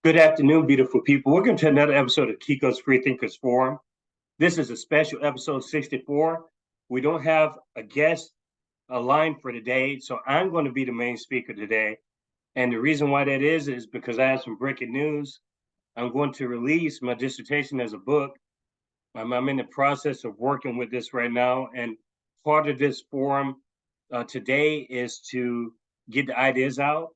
Good afternoon, beautiful people. Welcome to another episode of Kiko's Free Thinkers Forum. This is a special episode 64. We don't have a guest aligned for today, so I'm going to be the main speaker today. And the reason why that is because I have some breaking news. I'm going to release my dissertation as a book. I'm in the process of working with this right now. And part of this forum today is to get the ideas out.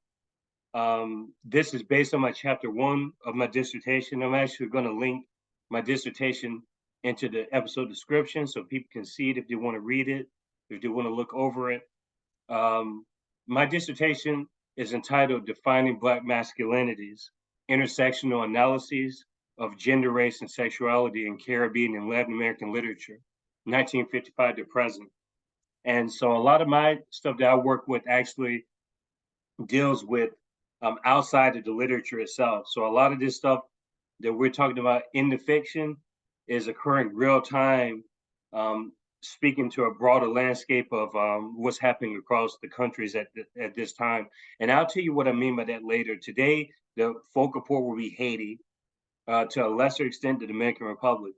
This is based on my chapter one of my dissertation. I'm actually going to link my dissertation into the episode description so people can see it if they want to read it, if they want to look over it. Um, my dissertation is entitled Defining Black Masculinities, Intersectional Analyses of Gender, Race, and Sexuality in Caribbean and Latin American Literature, 1955 to present. And so a lot of my stuff that I work with actually deals with outside of the literature itself. So a lot of this stuff that we're talking about in the fiction is occurring real time, um, speaking to a broader landscape of what's happening across the countries at this time. And I'll tell you what I mean by that later. Today, the focal point will be Haiti, to a lesser extent, the Dominican Republic.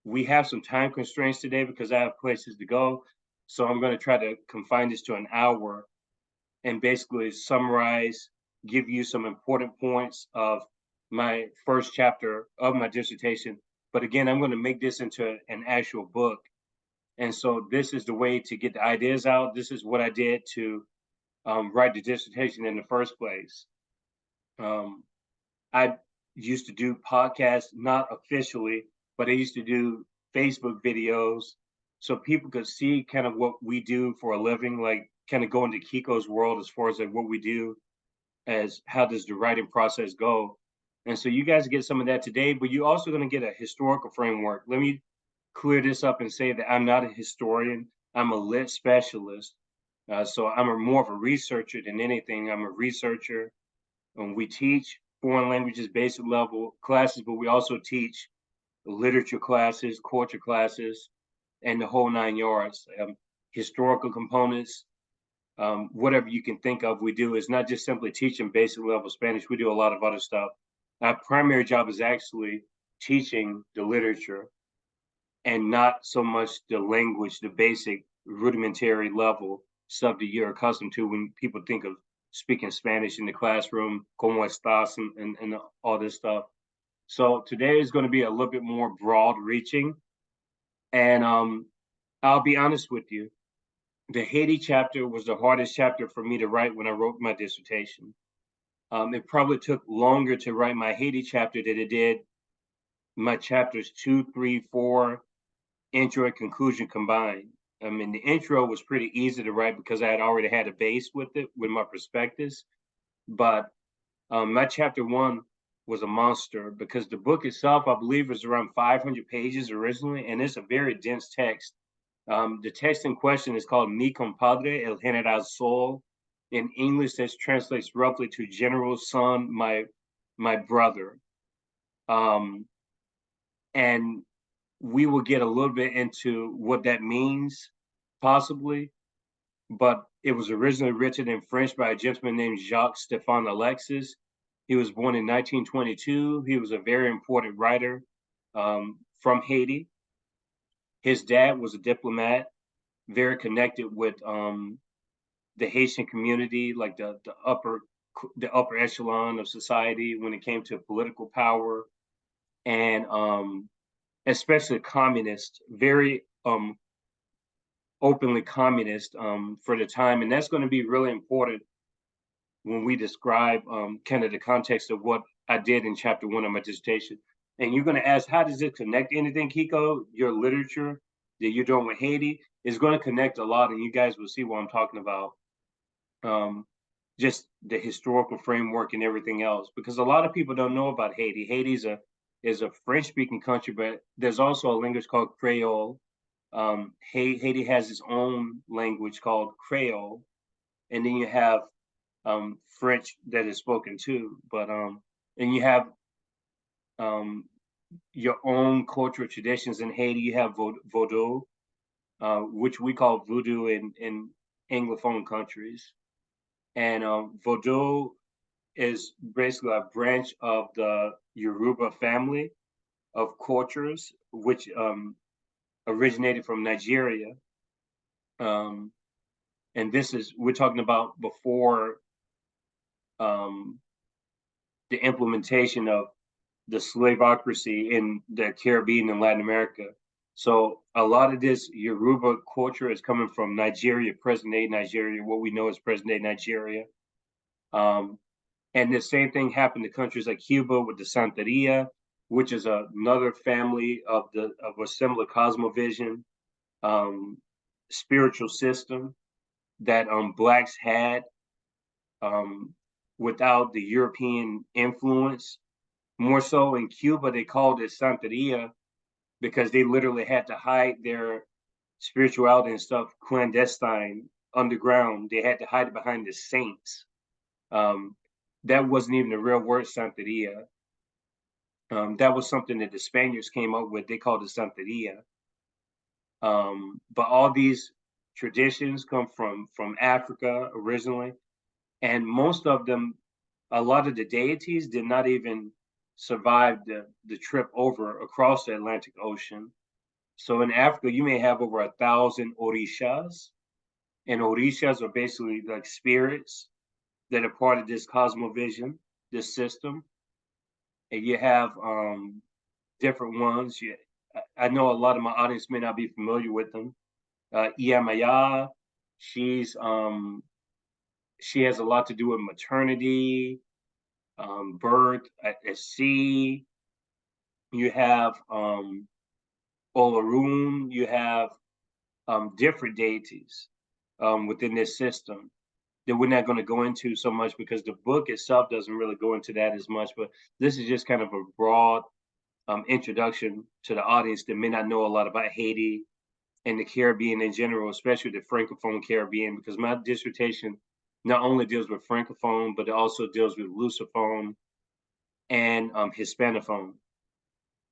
We have some time constraints today because I have places to go. So I'm going to try to confine this to an hour and basically summarize, give you some important points of my first chapter of my dissertation. But again, I'm going to make this into an actual book. And so this is the way to get the ideas out. This is what I did to write the dissertation in the first place. Um, I used to do podcasts, not officially, but I used to do Facebook videos so people could see kind of what we do for a living, like kind of go into Kiko's world as far as like what we do, as how does the writing process go. And so you guys get some of that today, but you're also going to get a historical framework. Let me clear this up and say that I'm not a historian. I'm a lit specialist. So I'm more of a researcher than anything. I'm a researcher, and we teach foreign languages basic level classes, but we also teach literature classes, culture classes, and the whole nine yards. Historical components, whatever you can think of, we do. It's not just simply teaching basic level Spanish. We do a lot of other stuff. Our primary job is actually teaching the literature and not so much the language, the basic rudimentary level stuff that you're accustomed to when people think of speaking Spanish in the classroom, como estás, and all this stuff. So today is going to be a little bit more broad reaching. And I'll be honest with you, the Haiti chapter was the hardest chapter for me to write when I wrote my dissertation. It probably took longer to write my Haiti chapter than it did my chapters 2, 3, 4, intro and conclusion combined. I mean, the intro was pretty easy to write because I had already had a base with it, with my perspectives. But my chapter one was a monster because the book itself, I believe, was around 500 pages originally, and it's a very dense text. The text in question is called Mi Compadre, El General Sol. In English, this translates roughly to General Son, my brother. Um, and we will get a little bit into what that means, possibly. But it was originally written in French by a gentleman named Jacques Stéphane Alexis. He was born in 1922. He was a very important writer from Haiti. His dad was a diplomat, very connected with the Haitian community, like the upper echelon of society when it came to political power, and especially communist, very openly communist for the time, and that's going to be really important when we describe kind of the context of what I did in chapter one of my dissertation. And you're going to ask, how does it connect to anything, Kiko? Your literature that you're doing with Haiti is going to connect a lot, and you guys will see what I'm talking about. Um, just the historical framework and everything else, because a lot of people don't know about Haiti. Haiti's is a French-speaking country, but there's also a language called Creole. Haiti has its own language called Creole, and then you have French that is spoken too. But and you have um, your own cultural traditions in Haiti. You have Vodou, which we call voodoo in Anglophone countries, and Vodou is basically a branch of the Yoruba family of cultures, which originated from Nigeria. And this is, we're talking about before um, the implementation of the slaveocracy in the Caribbean and Latin America. So a lot of this Yoruba culture is coming from Nigeria, present day Nigeria, what we know as present day Nigeria. And the same thing happened to countries like Cuba with the Santeria, which is another family of a similar cosmovision, spiritual system that blacks had without the European influence. More so in Cuba, they called it Santeria because they literally had to hide their spirituality and stuff clandestine underground. They had to hide it behind the saints. That wasn't even the real word, Santeria. That was something that the Spaniards came up with. They called it Santeria. But all these traditions come from Africa originally, and most of them, a lot of the deities did not even survive the trip over across the Atlantic Ocean. So in Africa, you may have over 1,000 orishas, and orishas are basically like spirits that are part of this cosmovision, this system. And you have different ones. I know a lot of my audience may not be familiar with them. Iyamaya, she's she has a lot to do with maternity, birth at sea. You have Olarum. You have different deities within this system that we're not going to go into so much because the book itself doesn't really go into that as much. But this is just kind of a broad introduction to the audience that may not know a lot about Haiti and the Caribbean in general, especially the Francophone Caribbean, because my dissertation not only deals with Francophone, but it also deals with Lusophone and Hispanophone,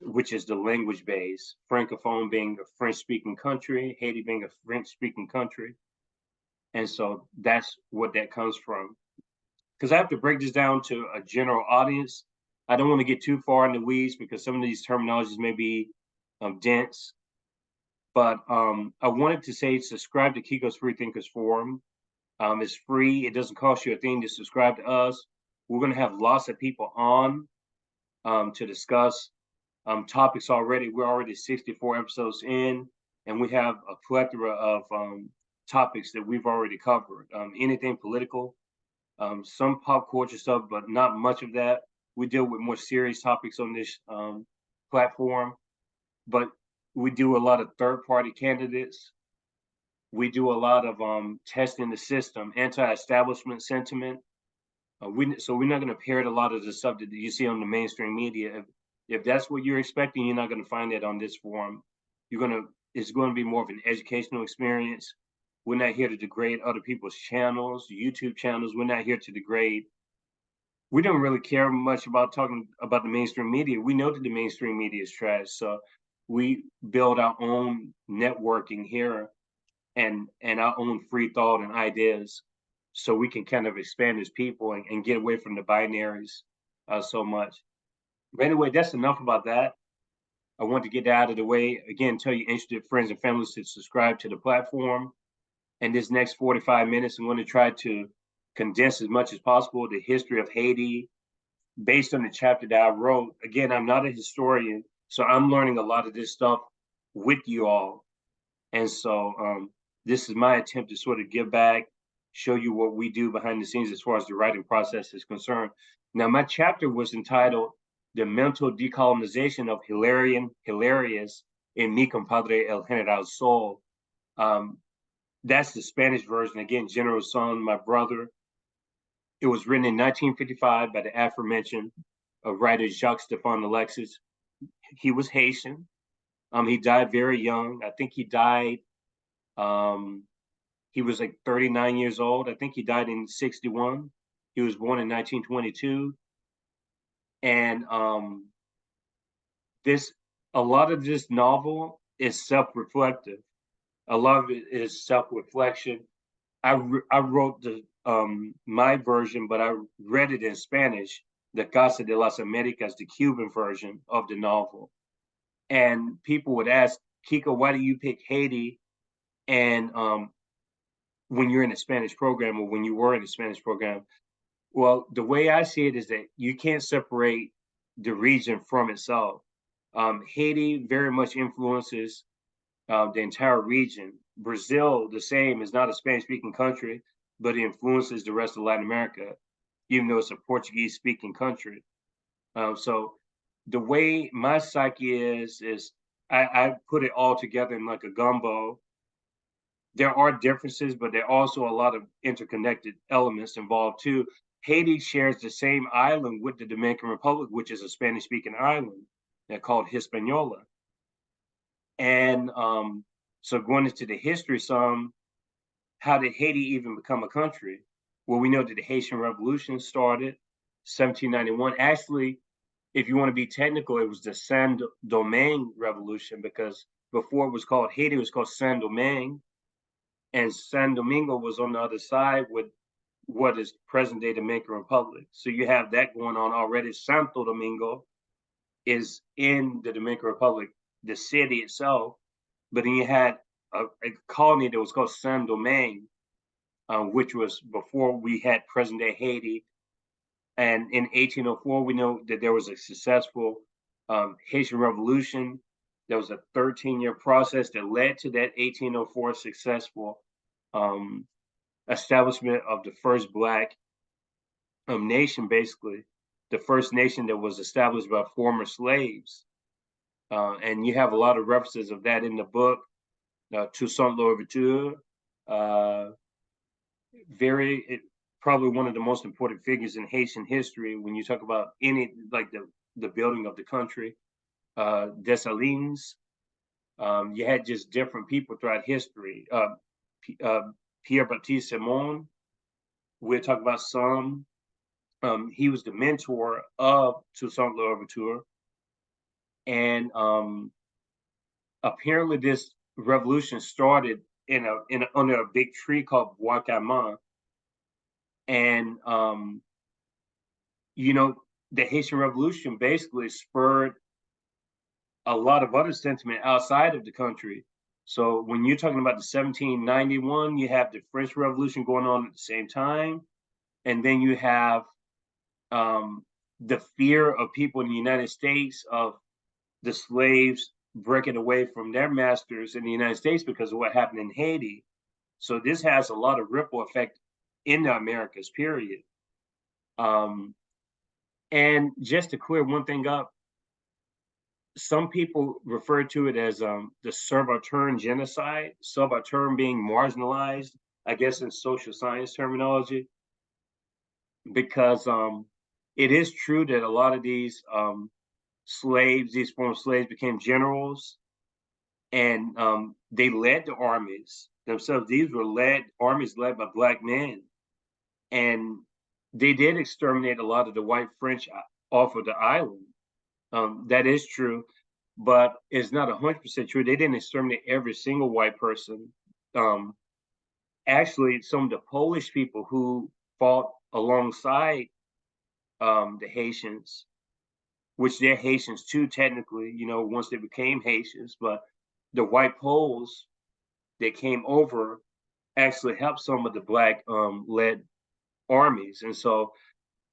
which is the language base. Francophone being a French-speaking country, Haiti being a French-speaking country. And so that's what that comes from. Because I have to break this down to a general audience. I don't want to get too far in the weeds because some of these terminologies may be dense. But I wanted to say subscribe to Kiko's Free Thinkers Forum. It's free. It doesn't cost you a thing to subscribe to us. We're going to have lots of people on to discuss topics already. We're already 64 episodes in, and we have a plethora of topics that we've already covered. Anything political, some pop culture stuff, but not much of that. We deal with more serious topics on this platform, but we do a lot of third-party candidates. We do a lot of testing the system, anti-establishment sentiment. So we're not going to parrot a lot of the stuff that you see on the mainstream media. If that's what you're expecting, you're not going to find that on this forum. It's going to be more of an educational experience. We're not here to degrade other people's channels, YouTube channels. We're not here to degrade. We don't really care much about talking about the mainstream media. We know that the mainstream media is trash. So we build our own networking here and our own free thought and ideas so we can kind of expand as people and get away from the binaries so much. But anyway, that's enough about that. I want to get that out of the way. Again, tell your interested friends and families to subscribe to the platform. And this next 45 minutes, I'm going to try to condense as much as possible the history of Haiti based on the chapter that I wrote. Again, I'm not a historian, so I'm learning a lot of this stuff with you all. And so this is my attempt to sort of give back, show you what we do behind the scenes as far as the writing process is concerned. Now, my chapter was entitled The Mental Decolonization of Hilarious in Mi Compadre El General Sol. That's the Spanish version. Again, General Son, my brother. It was written in 1955 by the aforementioned writer Jacques-Stéphane Alexis. He was Haitian. He died very young. I think he died, he was like 39 years old. I think he died in 61. He was born in 1922. And a lot of this novel is self-reflective. A lot of it is self-reflection. I wrote my version, but I read it in Spanish, the Casa de las Americas, the Cuban version of the novel. And people would ask, Kiko, why do you pick Haiti? And when you're in a Spanish program, or when you were in a Spanish program, well, the way I see it is that you can't separate the region from itself. Haiti very much influences the entire region. Brazil, the same, is not a Spanish-speaking country, but it influences the rest of Latin America, even though it's a Portuguese-speaking country. So the way my psyche is I put it all together in like a gumbo. There are differences, but there are also a lot of interconnected elements involved too. Haiti shares the same island with the Dominican Republic, which is a Spanish-speaking island. They're called Hispaniola. And so going into the history some, how did Haiti even become a country? Well, we know that the Haitian Revolution started 1791. Actually, if you want to be technical, it was the Saint Domingue Revolution, because before it was called Haiti, it was called Saint Domingue. And San Domingo was on the other side with what is present day Dominican Republic. So you have that going on already. Santo Domingo is in the Dominican Republic, the city itself, but then you had a colony that was called Saint Domingue, which was before we had present day Haiti. And in 1804, we know that there was a successful Haitian Revolution. There was a 13-year process that led to that 1804 successful establishment of the first Black nation, basically, the first nation that was established by former slaves. And you have a lot of references of that in the book. Toussaint Louverture, probably one of the most important figures in Haitian history when you talk about any, like the building of the country. Dessalines. You had just different people throughout history. Pierre Baptiste Simon, we'll talk about some. He was the mentor of Toussaint Louverture. And apparently this revolution started under a big tree called Bois Camin. And, the Haitian Revolution basically spurred a lot of other sentiment outside of the country. So when you're talking about the 1791, you have the French Revolution going on at the same time. And then you have the fear of people in the United States of the slaves breaking away from their masters in the United States because of what happened in Haiti. So this has a lot of ripple effect in the Americas, period. And just to clear one thing up, some people refer to it as the subaltern genocide, subaltern being marginalized, I guess, in social science terminology, because it is true that a lot of these slaves, these former slaves, became generals, and they led the armies themselves. These were armies led by Black men, and they did exterminate a lot of the white French off of the island. That is true, but it's not 100% true. They didn't exterminate every single white person. Actually, some of the Polish people who fought alongside the Haitians, which they're Haitians too, technically, once they became Haitians, but the white Poles that came over actually helped some of the Black led armies. And so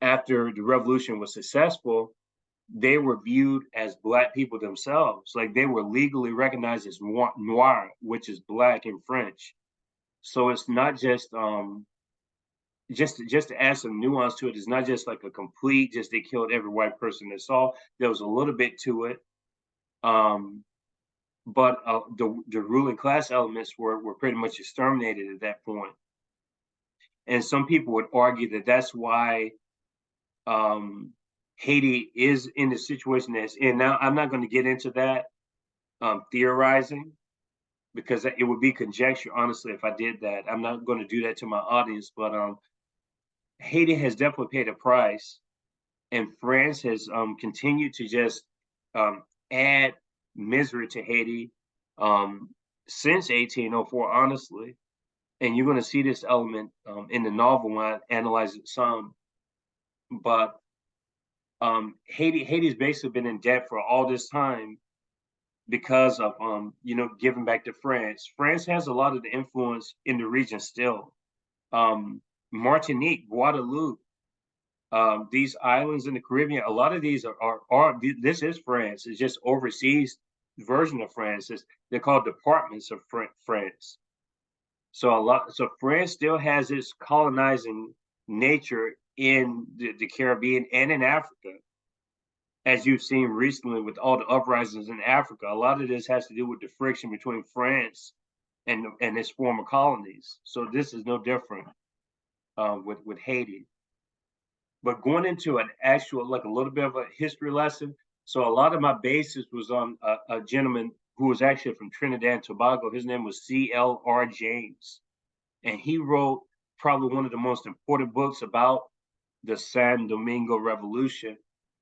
after the revolution was successful, they were viewed as Black people themselves. Like they were legally recognized as noir, which is Black in French. So it's not just to add some nuance to it, it's not just like a complete, just they killed every white person they saw. There was a little bit to it. But the ruling class elements were pretty much exterminated at that point. And some people would argue that that's why Haiti is in the situation that's in. Now, I'm not going to get into that theorizing, because it would be conjecture, honestly, if I did that. I'm not going to do that to my audience, but Haiti has definitely paid a price, and France has continued to just add misery to Haiti since 1804, honestly. and you're going to see this element in the novel when I analyze it some. But Haiti's basically been in debt for all this time because of giving back to France. France has a lot of the influence in the region still. Martinique, Guadeloupe, these islands in the Caribbean, a lot of these are this is France. It's just overseas version of France. They're called departments of France. So France still has its colonizing nature in the Caribbean and in Africa, as you've seen recently with all the uprisings in Africa. A lot of this has to do with the friction between France and its former colonies. So this is no different with Haiti. But going into an actual, like a little bit of a history lesson. So a lot of my basis was on a gentleman who was actually from Trinidad and Tobago. His name was C.L.R. James. And he wrote probably one of the most important books about the San Domingo Revolution,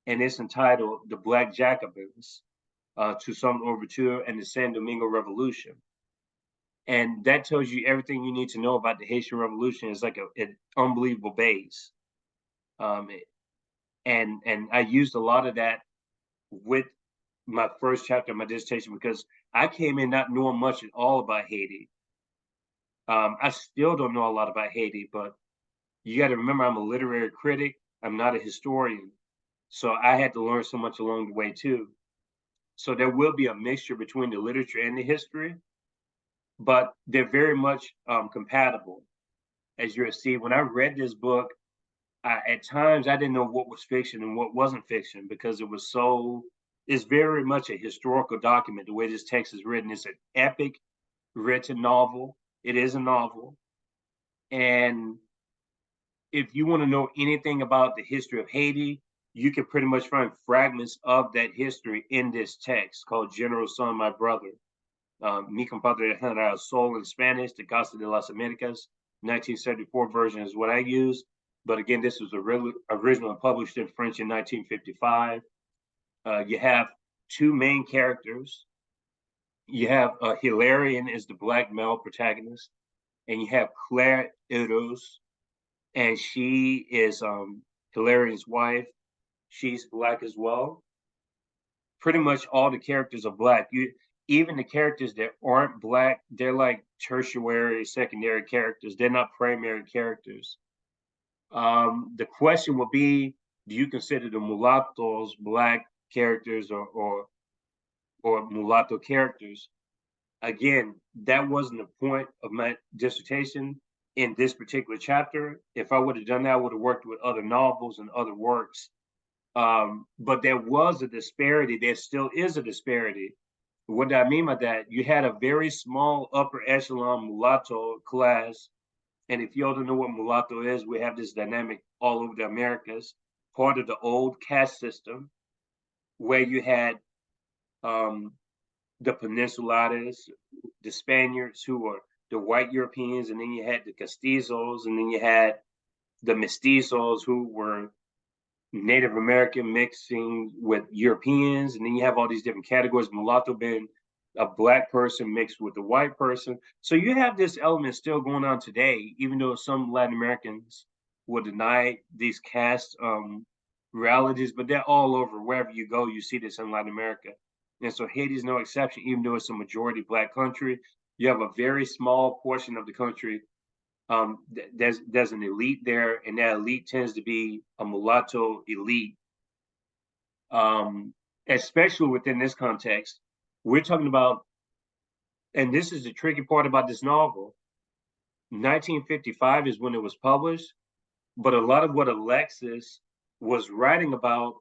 and it's entitled The Black Jacobins, Toussaint Overture and the San Domingo Revolution. And that tells you everything you need to know about the Haitian Revolution. It's like an unbelievable base. And I used a lot of that with my first chapter of my dissertation because I came in not knowing much at all about Haiti. I still don't know a lot about Haiti, but you got to remember I'm a literary critic. I'm not a historian. So I had to learn so much along the way too. So there will be a mixture between the literature and the history, but they're very much compatible. As you'll see, when I read this book, at times I didn't know what was fiction and what wasn't fiction because it's very much a historical document. The way this text is written, it's an epic written novel. It is a novel. And if you want to know anything about the history of Haiti, you can pretty much find fragments of that history in this text called General Son, My Brother. Mi Compadre General Sol in Spanish, the Casa de las Americas, 1974 version is what I use. But again, this was originally published in French in 1955. You have two main characters. You have Hilarion is the black male protagonist, and you have Claire Eros, and she is Hilarion's wife. She's black as well. Pretty much all the characters are black. Even the characters that aren't black, they're like tertiary, secondary characters. They're not primary characters. The question would be, do you consider the mulattoes black characters or mulatto characters? Again, that wasn't the point of my dissertation in this particular chapter. If I would have done that, I would have worked with other novels and other works. But there was a disparity. There still is a disparity. What do I mean by that? You had a very small upper echelon mulatto class. And if you all don't know what mulatto is, we have this dynamic all over the Americas, part of the old caste system, where you had the Peninsulares, the Spaniards who were the white Europeans, and then you had the Castizos, and then you had the Mestizos who were Native American mixing with Europeans, and then you have all these different categories. Mulatto being a black person mixed with a white person. So you have this element still going on today, even though some Latin Americans will deny these caste realities, but they're all over. Wherever you go, you see this in Latin America. And so Haiti is no exception, even though it's a majority black country. You have a very small portion of the country. There's an elite there, and that elite tends to be a mulatto elite. Especially within this context, we're talking about, and this is the tricky part about this novel. 1955 is when it was published, but a lot of what Alexis was writing about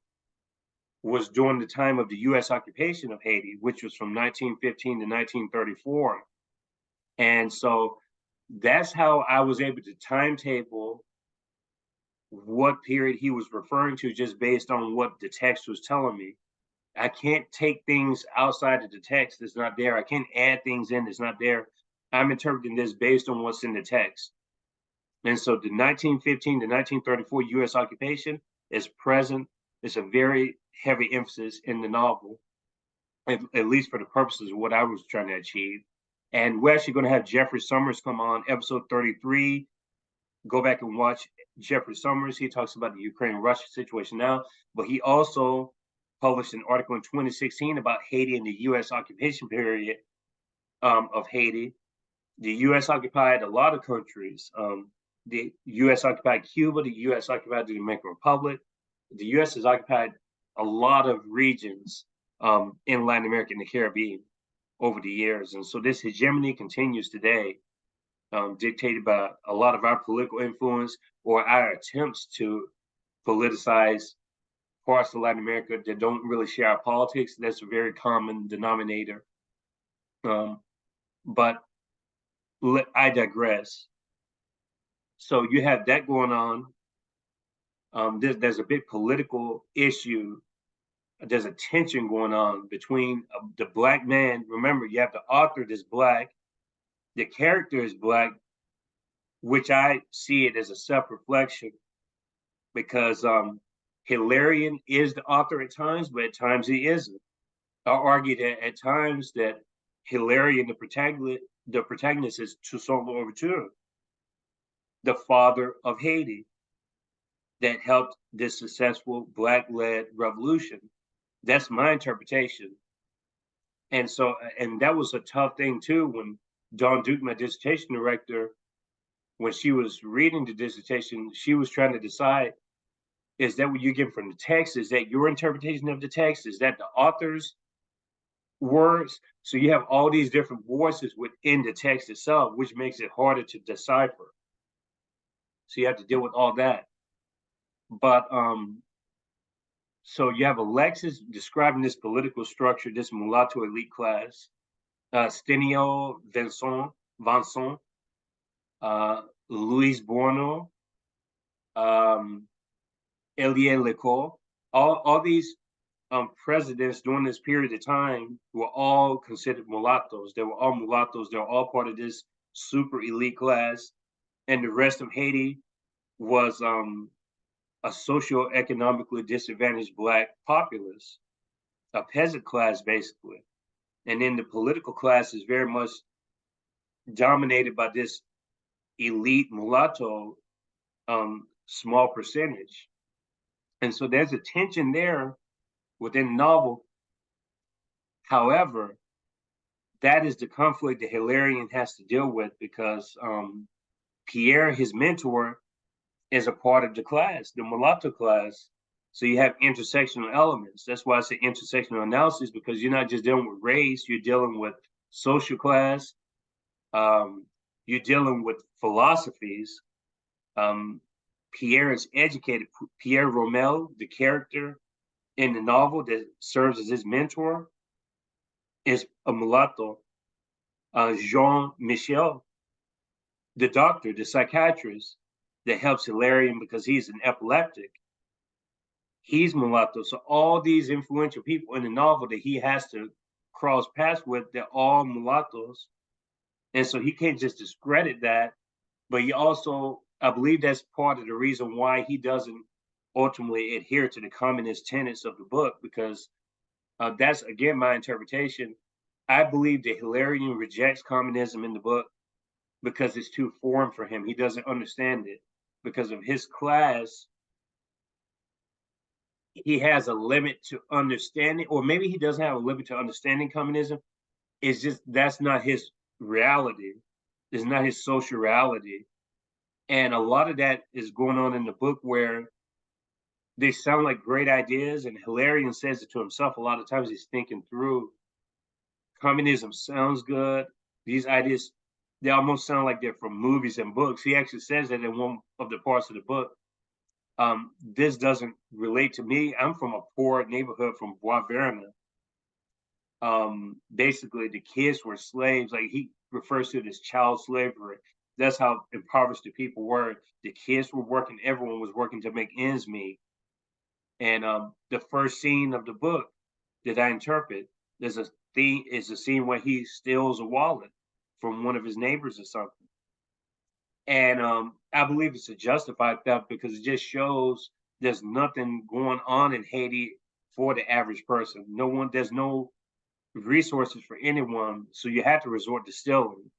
was during the time of the U.S. occupation of Haiti, which was from 1915 to 1934. And so that's how I was able to timetable what period he was referring to just based on what the text was telling me. I can't take things outside of the text that's not there. I can't add things in that's not there. I'm interpreting this based on what's in the text. And so the 1915 to 1934 U.S. occupation is present. It's a very heavy emphasis in the novel, at least for the purposes of what I was trying to achieve. And we're actually going to have Jeffrey Summers come on episode 33. Go back and watch Jeffrey Summers. He talks about the Ukraine-Russia situation now, but he also published an article in 2016 about Haiti and the U.S. occupation period of Haiti. The U.S. occupied a lot of countries. The U.S. occupied Cuba. The U.S. occupied the Dominican Republic. The U.S. has occupied a lot of regions in Latin America and the Caribbean over the years. And so this hegemony continues today, dictated by a lot of our political influence or our attempts to politicize parts of Latin America that don't really share our politics. That's a very common denominator. But I digress. So you have that going on. There's a big political issue. There's a tension going on between the Black man. Remember, you have the author that's Black. The character is Black, which I see it as a self-reflection because Hilarion is the author at times, but at times he isn't. I'll argue that at times that Hilarion, the protagonist is Toussaint Louverture, the father of Haiti, that helped this successful Black-led revolution. That's my interpretation. And so, and that was a tough thing too when Dawn Duke, my dissertation director, when she was reading the dissertation, she was trying to decide, is that what you get from the text? Is that your interpretation of the text? Is that the author's words? So you have all these different voices within the text itself, which makes it harder to decipher. So you have to deal with all that. But so you have Alexis describing this political structure, this mulatto elite class, Stenio Vincent, Luis Borno, Elie Lecor, all these presidents during this period of time were all considered mulattoes. They were all mulattoes. They were all part of this super elite class. And the rest of Haiti was a socio-economically disadvantaged Black populace, a peasant class, basically. And then the political class is very much dominated by this elite mulatto small percentage. And so there's a tension there within the novel. However, that is the conflict that Hilarion has to deal with because Pierre, his mentor, is a part of the class, the mulatto class. So you have intersectional elements. That's why I say intersectional analysis, because you're not just dealing with race, you're dealing with social class, you're dealing with philosophies. Pierre is educated. Pierre Rommel, the character in the novel that serves as his mentor, is a mulatto. Jean Michel, the doctor, the psychiatrist that helps Hilarion because he's an epileptic, he's mulatto. So all these influential people in the novel that he has to cross paths with, they're all mulattoes. And so he can't just discredit that, but he also, I believe that's part of the reason why he doesn't ultimately adhere to the communist tenets of the book, because that's, again, my interpretation. I believe that Hilarion rejects communism in the book because it's too foreign for him. He doesn't understand it because of his class. He has a limit to understanding, or maybe he doesn't have a limit to understanding communism. It's just that's not his reality. It's not his social reality. And a lot of that is going on in the book where they sound like great ideas, and Hilarion says it to himself a lot of times. He's thinking through, communism sounds good. These ideas, they almost sound like they're from movies and books. He actually says that in one of the parts of the book. This doesn't relate to me. I'm from a poor neighborhood from Bois Verna. Basically, the kids were slaves. Like he refers to it as child slavery. That's how impoverished the people were. The kids were working. Everyone was working to make ends meet. And the first scene of the book that I interpret, there's a theme, is a scene where he steals a wallet from one of his neighbors or something. And I believe it's a justified theft because it just shows there's nothing going on in Haiti for the average person. There's no resources for anyone, so you had to resort to stealing.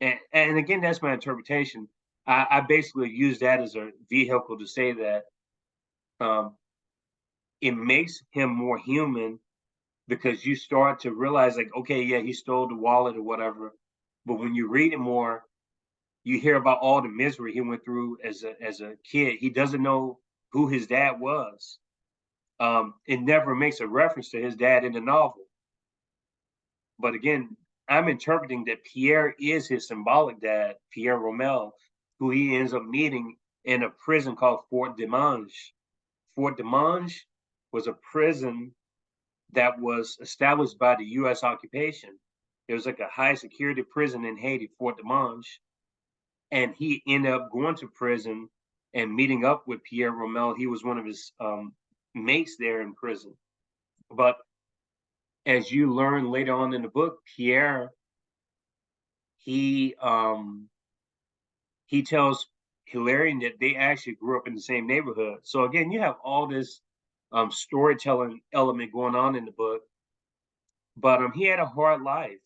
And again, that's my interpretation. I basically use that as a vehicle to say that um, it makes him more human because you start to realize, like, okay, yeah, he stole the wallet or whatever, but when you read it more, you hear about all the misery he went through as a kid. He doesn't know who his dad was. It never makes a reference to his dad in the novel. But again, I'm interpreting that Pierre is his symbolic dad, Pierre Rommel, who he ends up meeting in a prison called Fort Demange. Fort Demange was a prison that was established by the U.S. occupation. It was like a high security prison in Haiti, Fort Demange. And he ended up going to prison and meeting up with Pierre Rommel. He was one of his mates there in prison. But as you learn later on in the book, Pierre he um he tells Hilarion that they actually grew up in the same neighborhood. So again, you have all this storytelling element going on in the book, but he had a hard life.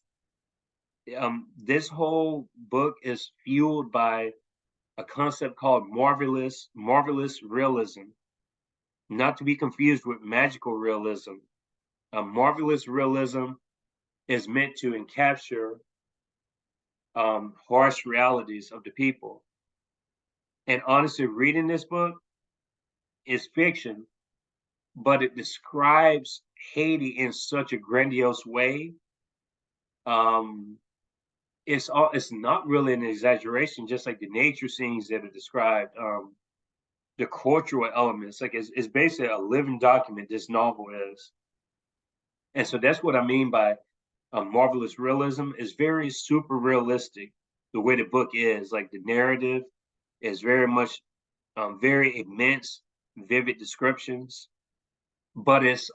This whole book is fueled by a concept called marvelous realism, not to be confused with magical realism. Marvelous realism is meant to encapture harsh realities of the people. And honestly, reading this book is fiction, but it describes Haiti in such a grandiose way. Um, it's not really an exaggeration, just like the nature scenes that are described. The cultural elements, like it's basically a living document. This novel is, and so that's what I mean by marvelous realism. Is very super realistic. The way the book is, like the narrative, is very much very immense, vivid descriptions, but it's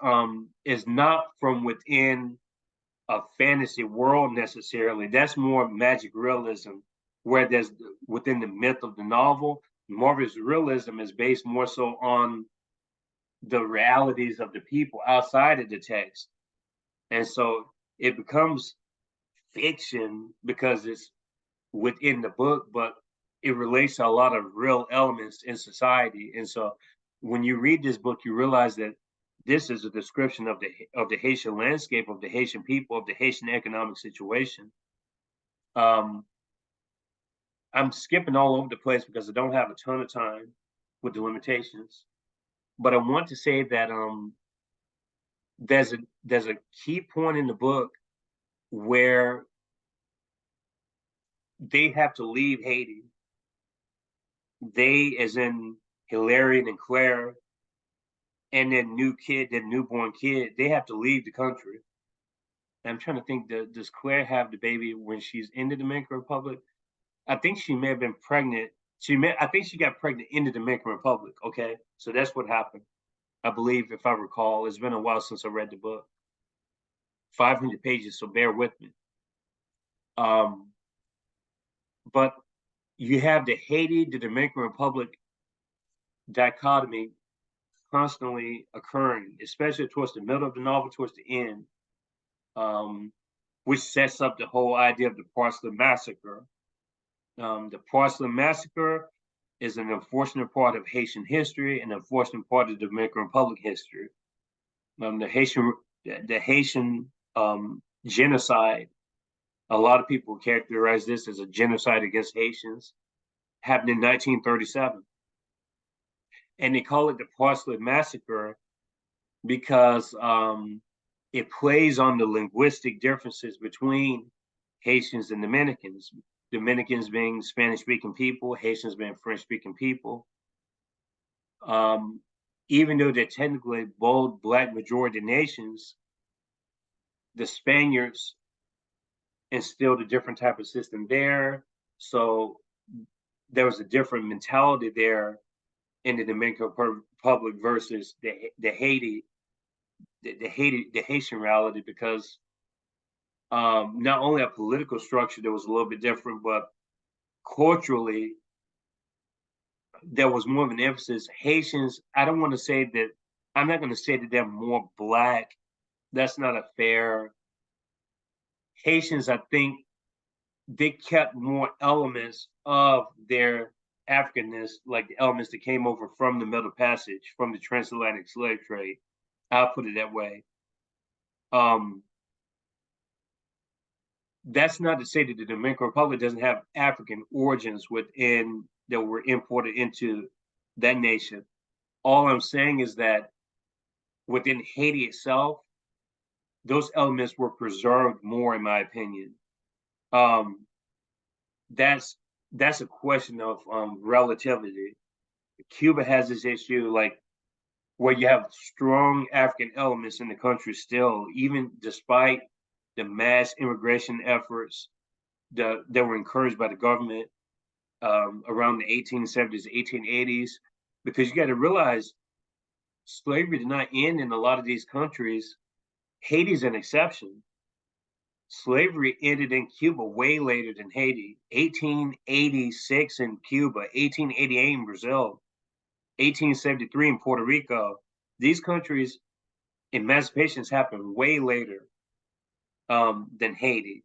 not from within a fantasy world necessarily. That's more magic realism, where there's within the myth of the novel. Marvelous realism is based more so on the realities of the people outside of the text, and so it becomes fiction because it's within the book, but it relates to a lot of real elements in society. And so when you read this book, you realize that this is a description of the Haitian landscape, of the Haitian people, of the Haitian economic situation. Um, I'm skipping all over the place because I don't have a ton of time with the limitations. But I want to say that there's a key point in the book where they have to leave Haiti. They, as in Hilarion and Claire, and then newborn kid, they have to leave the country. And I'm trying to think, does Claire have the baby when she's in the Dominican Republic? I think she may have been pregnant. I think she got pregnant in the Dominican Republic. Okay, so that's what happened. I believe, if I recall, it's been a while since I read the book. 500 pages, so bear with me. Um, but you have the Haiti, the Dominican Republic dichotomy constantly occurring, especially towards the middle of the novel, towards the end, which sets up the whole idea of the Parsley Massacre. The Parsley Massacre is an unfortunate part of Haitian history, an unfortunate part of the Dominican Republic history. The Haitian genocide. A lot of people characterize this as a genocide against Haitians, happened in 1937, and they call it the Parsley Massacre because it plays on the linguistic differences between Haitians and Dominicans. Dominicans being Spanish-speaking people, Haitians being French-speaking people. Even though they're technically both Black majority nations, the Spaniards instilled a different type of system there. So there was a different mentality there in the Dominican Republic versus the Haitian reality, because not only a political structure that was a little bit different, but culturally there was more of an emphasis. Haitians, I don't want to say that, I'm not going to say that they're more Black. That's not a fair Haitians, I think, they kept more elements of their Africanness, like the elements that came over from the Middle Passage, from the transatlantic slave trade. I'll put it that way. Um, that's not to say that the Dominican Republic doesn't have African origins within that were imported into that nation. All I'm saying is that within Haiti itself, those elements were preserved more, in my opinion. Um, that's that's a question of relativity. Cuba has this issue, like where you have strong African elements in the country still, even despite the mass immigration efforts that were encouraged by the government around the 1870s, 1880s, because you got to realize slavery did not end in a lot of these countries. Haiti's an exception. Slavery ended in Cuba way later than Haiti. 1886 in Cuba, 1888 in Brazil, 1873 in Puerto Rico. These countries, emancipations happened way later than Haiti.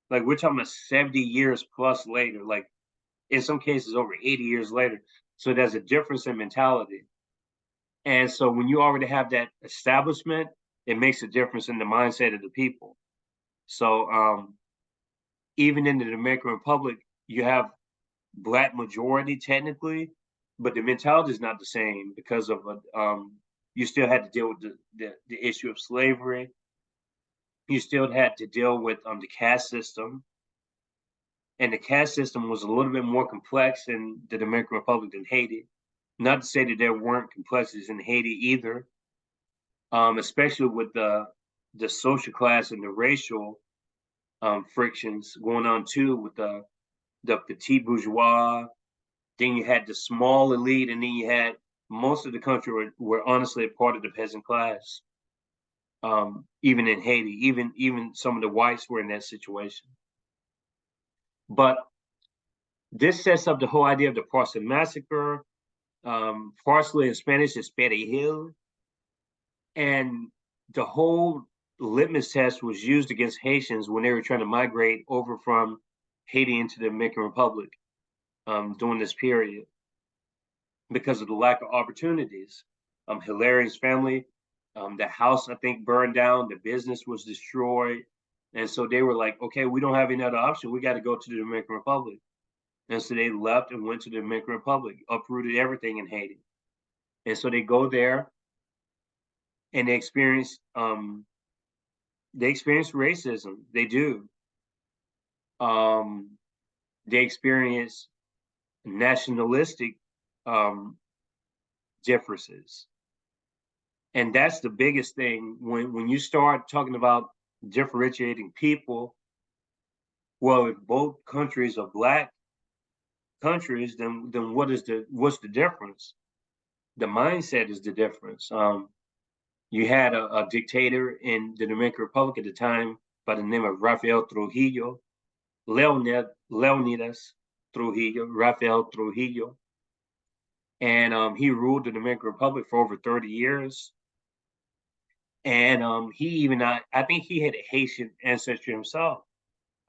Like we're talking about 70 years plus later, like in some cases over 80 years later. So there's a difference in mentality. And so when you already have that establishment, it makes a difference in the mindset of the people. So even in the Dominican Republic, you have black majority technically, but the mentality is not the same because of you still had to deal with the issue of slavery. You still had to deal with the caste system, and the caste system was a little bit more complex in the Dominican Republic than Haiti. Not to say that there weren't complexities in Haiti either, especially with the social class and the racial frictions going on too with the petit bourgeois. Then you had the small elite, and then you had most of the country were honestly a part of the peasant class. Even in Haiti, even some of the whites were in that situation. But this sets up the whole idea of the Parsley Massacre. Parsley in Spanish is perejil, and the whole litmus test was used against Haitians when they were trying to migrate over from Haiti into the Dominican Republic during this period because of the lack of opportunities. Hilarious family, the house I think burned down, the business was destroyed, and so they were like, okay, we don't have any other option. We got to go to the Dominican Republic. And so they left and went to the Dominican Republic, uprooted everything in Haiti. And so they go there and they experience racism. They do. Um, they experience nationalistic um, differences. And that's the biggest thing when you start talking about differentiating people. Well, if both countries are black countries, then what's the difference? The mindset is the difference. You had a dictator in the Dominican Republic at the time by the name of Rafael Trujillo, Leonidas Trujillo, Rafael Trujillo, and he ruled the Dominican Republic for over 30 years. And he even I think he had a Haitian ancestry himself.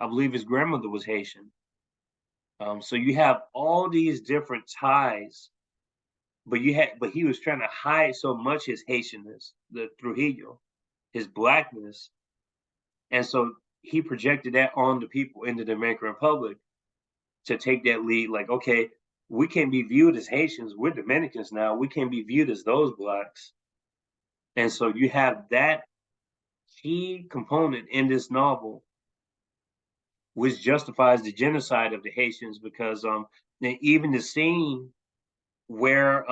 I believe his grandmother was Haitian. So you have all these different ties, but he was trying to hide so much his Haitianness, the Trujillo, his blackness, and so he projected that on the people in the Dominican Republic to take that lead. Like, okay, we can't be viewed as Haitians. We're Dominicans now. We can't be viewed as those blacks. And so you have that key component in this novel, which justifies the genocide of the Haitians, because even the scene where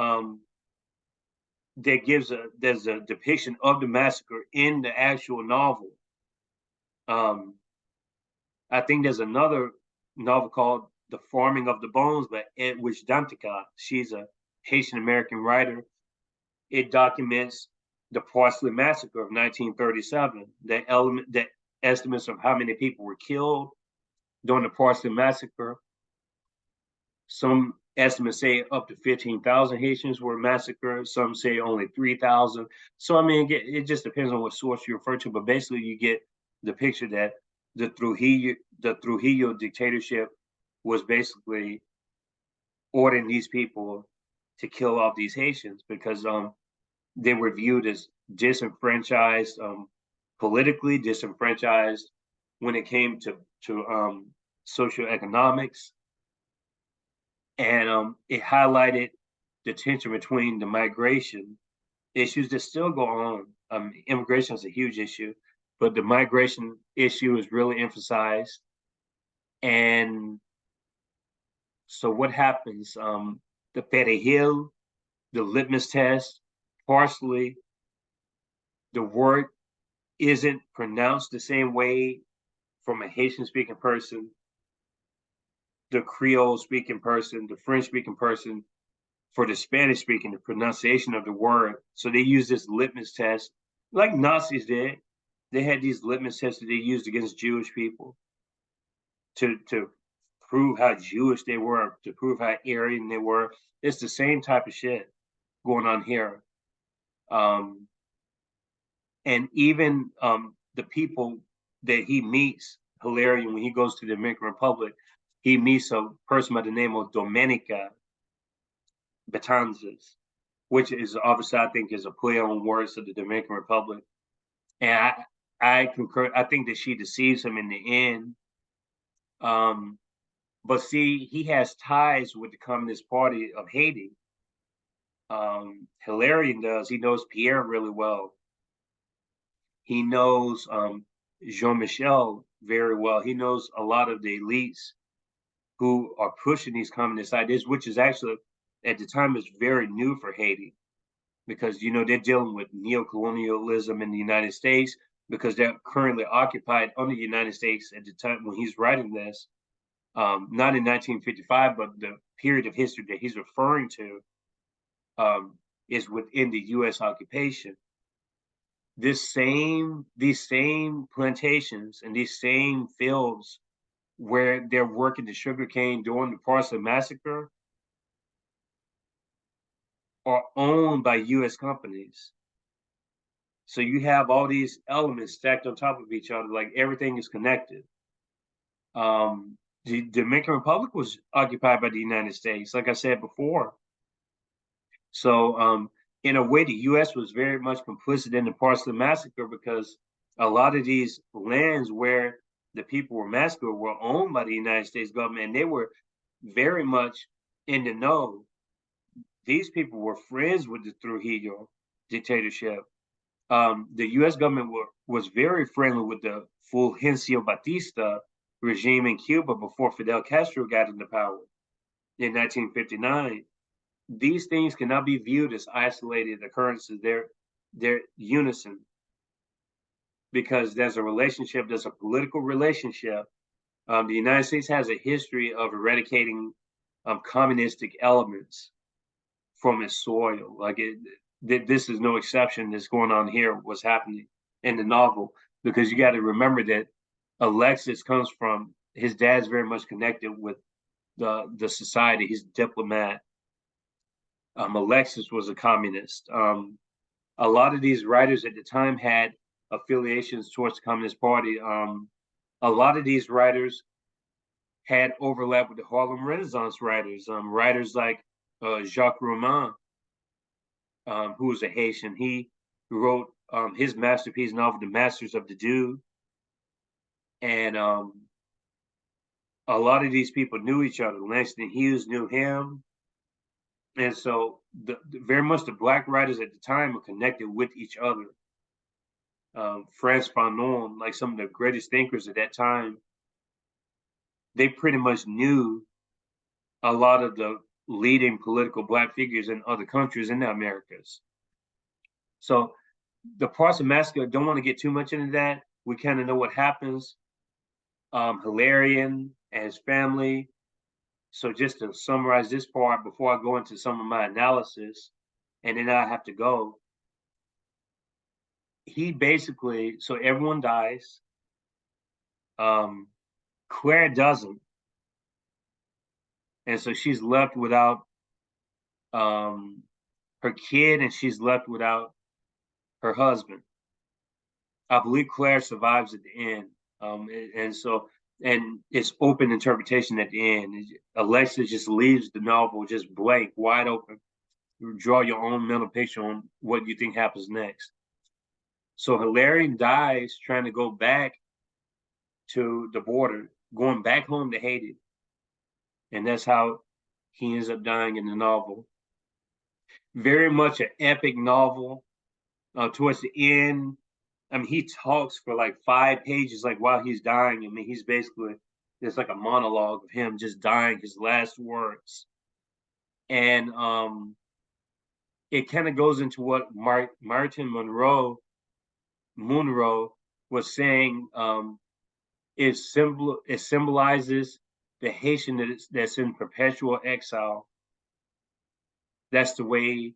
there's a depiction of the massacre in the actual novel. I think there's another novel called The Farming of the Bones by Edwidge Danticat. She's a Haitian American writer. It documents the Parsley Massacre of 1937, the estimates of how many people were killed during the Parsley Massacre. Some estimates say up to 15,000 Haitians were massacred. Some say only 3,000. So, I mean, it just depends on what source you refer to. But basically, you get the picture that the Trujillo dictatorship was basically ordering these people to kill off these Haitians because they were viewed as disenfranchised, politically disenfranchised when it came to socioeconomics, and it highlighted the tension between the migration issues that still go on. Immigration is a huge issue, but the migration issue is really emphasized. And so, what happens? The perejil, the litmus test, Parsley, the word isn't pronounced the same way from a Haitian speaking person, the Creole speaking person, the French speaking person, for the Spanish speaking, the pronunciation of the word. So they use this litmus test, like Nazis did. They had these litmus tests that they used against Jewish people to prove how Jewish they were, to prove how Aryan they were. It's the same type of shit going on here. Um, and even the people that he meets, Hilarion, when he goes to the Dominican Republic, he meets a person by the name of Domenica Betanzas, which is obviously I think is a play on words of the Dominican Republic. And I concur. I think that she deceives him in the end. Um, but see, he has ties with the Communist Party of Haiti. Hilarion does. He knows Pierre really well. He knows Jean Michel very well. He knows a lot of the elites who are pushing these communist ideas, which is actually at the time is very new for Haiti because they're dealing with neocolonialism in the United States because they're currently occupied under the United States at the time when he's writing this. Not in 1955, but the period of history that he's referring to is within the U.S. occupation. These same plantations and these same fields where they're working the sugarcane during the Parsley Massacre are owned by U.S. companies. So you have all these elements stacked on top of each other, like everything is connected. The Dominican Republic was occupied by the United States, like I said before. So in a way, the U.S. was very much complicit in the Parsley Massacre because a lot of these lands where the people were massacred were owned by the United States government, and they were very much in the know. These people were friends with the Trujillo dictatorship. The U.S. government was very friendly with the Fulgencio Batista regime in Cuba before Fidel Castro got into power in 1959. These things cannot be viewed as isolated occurrences. They're unison because there's a relationship, there's a political relationship. The United States has a history of eradicating communistic elements from its soil. This is no exception. That's going on here. What's happening in the novel? Because you got to remember that Alexis comes from his dad's very much connected with the society. He's a diplomat. Alexis was a communist. A lot of these writers at the time had affiliations towards the Communist Party. A lot of these writers had overlap with the Harlem Renaissance writers. Writers like Jacques Roman, who was a Haitian. He wrote his masterpiece novel, The Masters of the Dude. And a lot of these people knew each other. Langston Hughes knew him. And so very much the Black writers at the time were connected with each other. Frantz Fanon, like some of the greatest thinkers at that time, they pretty much knew a lot of the leading political Black figures in other countries in the Americas. So the Parsley Massacre, don't want to get too much into that. We kind of know what happens. Hilarion and his family. So just to summarize this part before I go into some of my analysis, and then I have to go. He basically, so everyone dies. Claire doesn't. And so she's left without her kid, and she's left without her husband. I believe Claire survives at the end. And so, and it's open interpretation at the end. Alexa just leaves the novel just blank, wide open. You draw your own mental picture on what you think happens next. So Hilarion dies trying to go back to the border, going back home to Haiti. And that's how he ends up dying in the novel. Very much an epic novel. Towards the end, I mean, he talks for like 5 pages, like while he's dying. I mean, he's basically, there's like a monologue of him just dying, his last words. And it kind of goes into what Martin Monroe was saying. It symbolizes the Haitian that's in perpetual exile. That's the way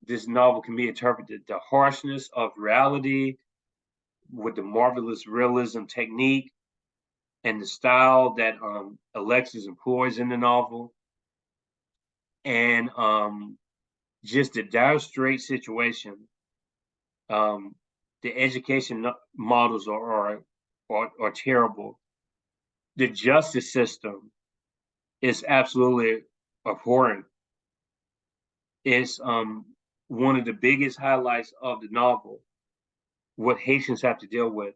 this novel can be interpreted. The harshness of reality with the marvelous realism technique and the style that Alexis employs in the novel, and just the dire straight situation. The education models are terrible. The justice system is absolutely abhorrent. It's one of the biggest highlights of the novel, what Haitians have to deal with.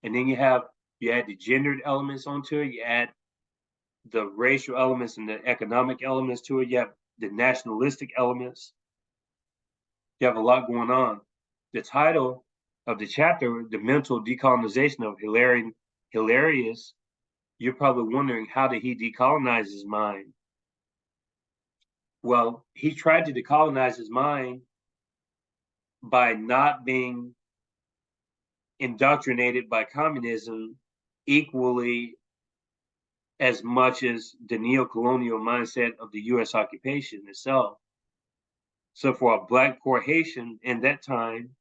And then you add the gendered elements onto it, you add the racial elements and the economic elements to it, you have the nationalistic elements. You have a lot going on. The title of the chapter, The Mental Decolonization of Hilarious, you're probably wondering, how did he decolonize his mind? Well, he tried to decolonize his mind by not being indoctrinated by communism equally as much as the neo-colonial mindset of the U.S. occupation itself. So for a Black poor Haitian in that time,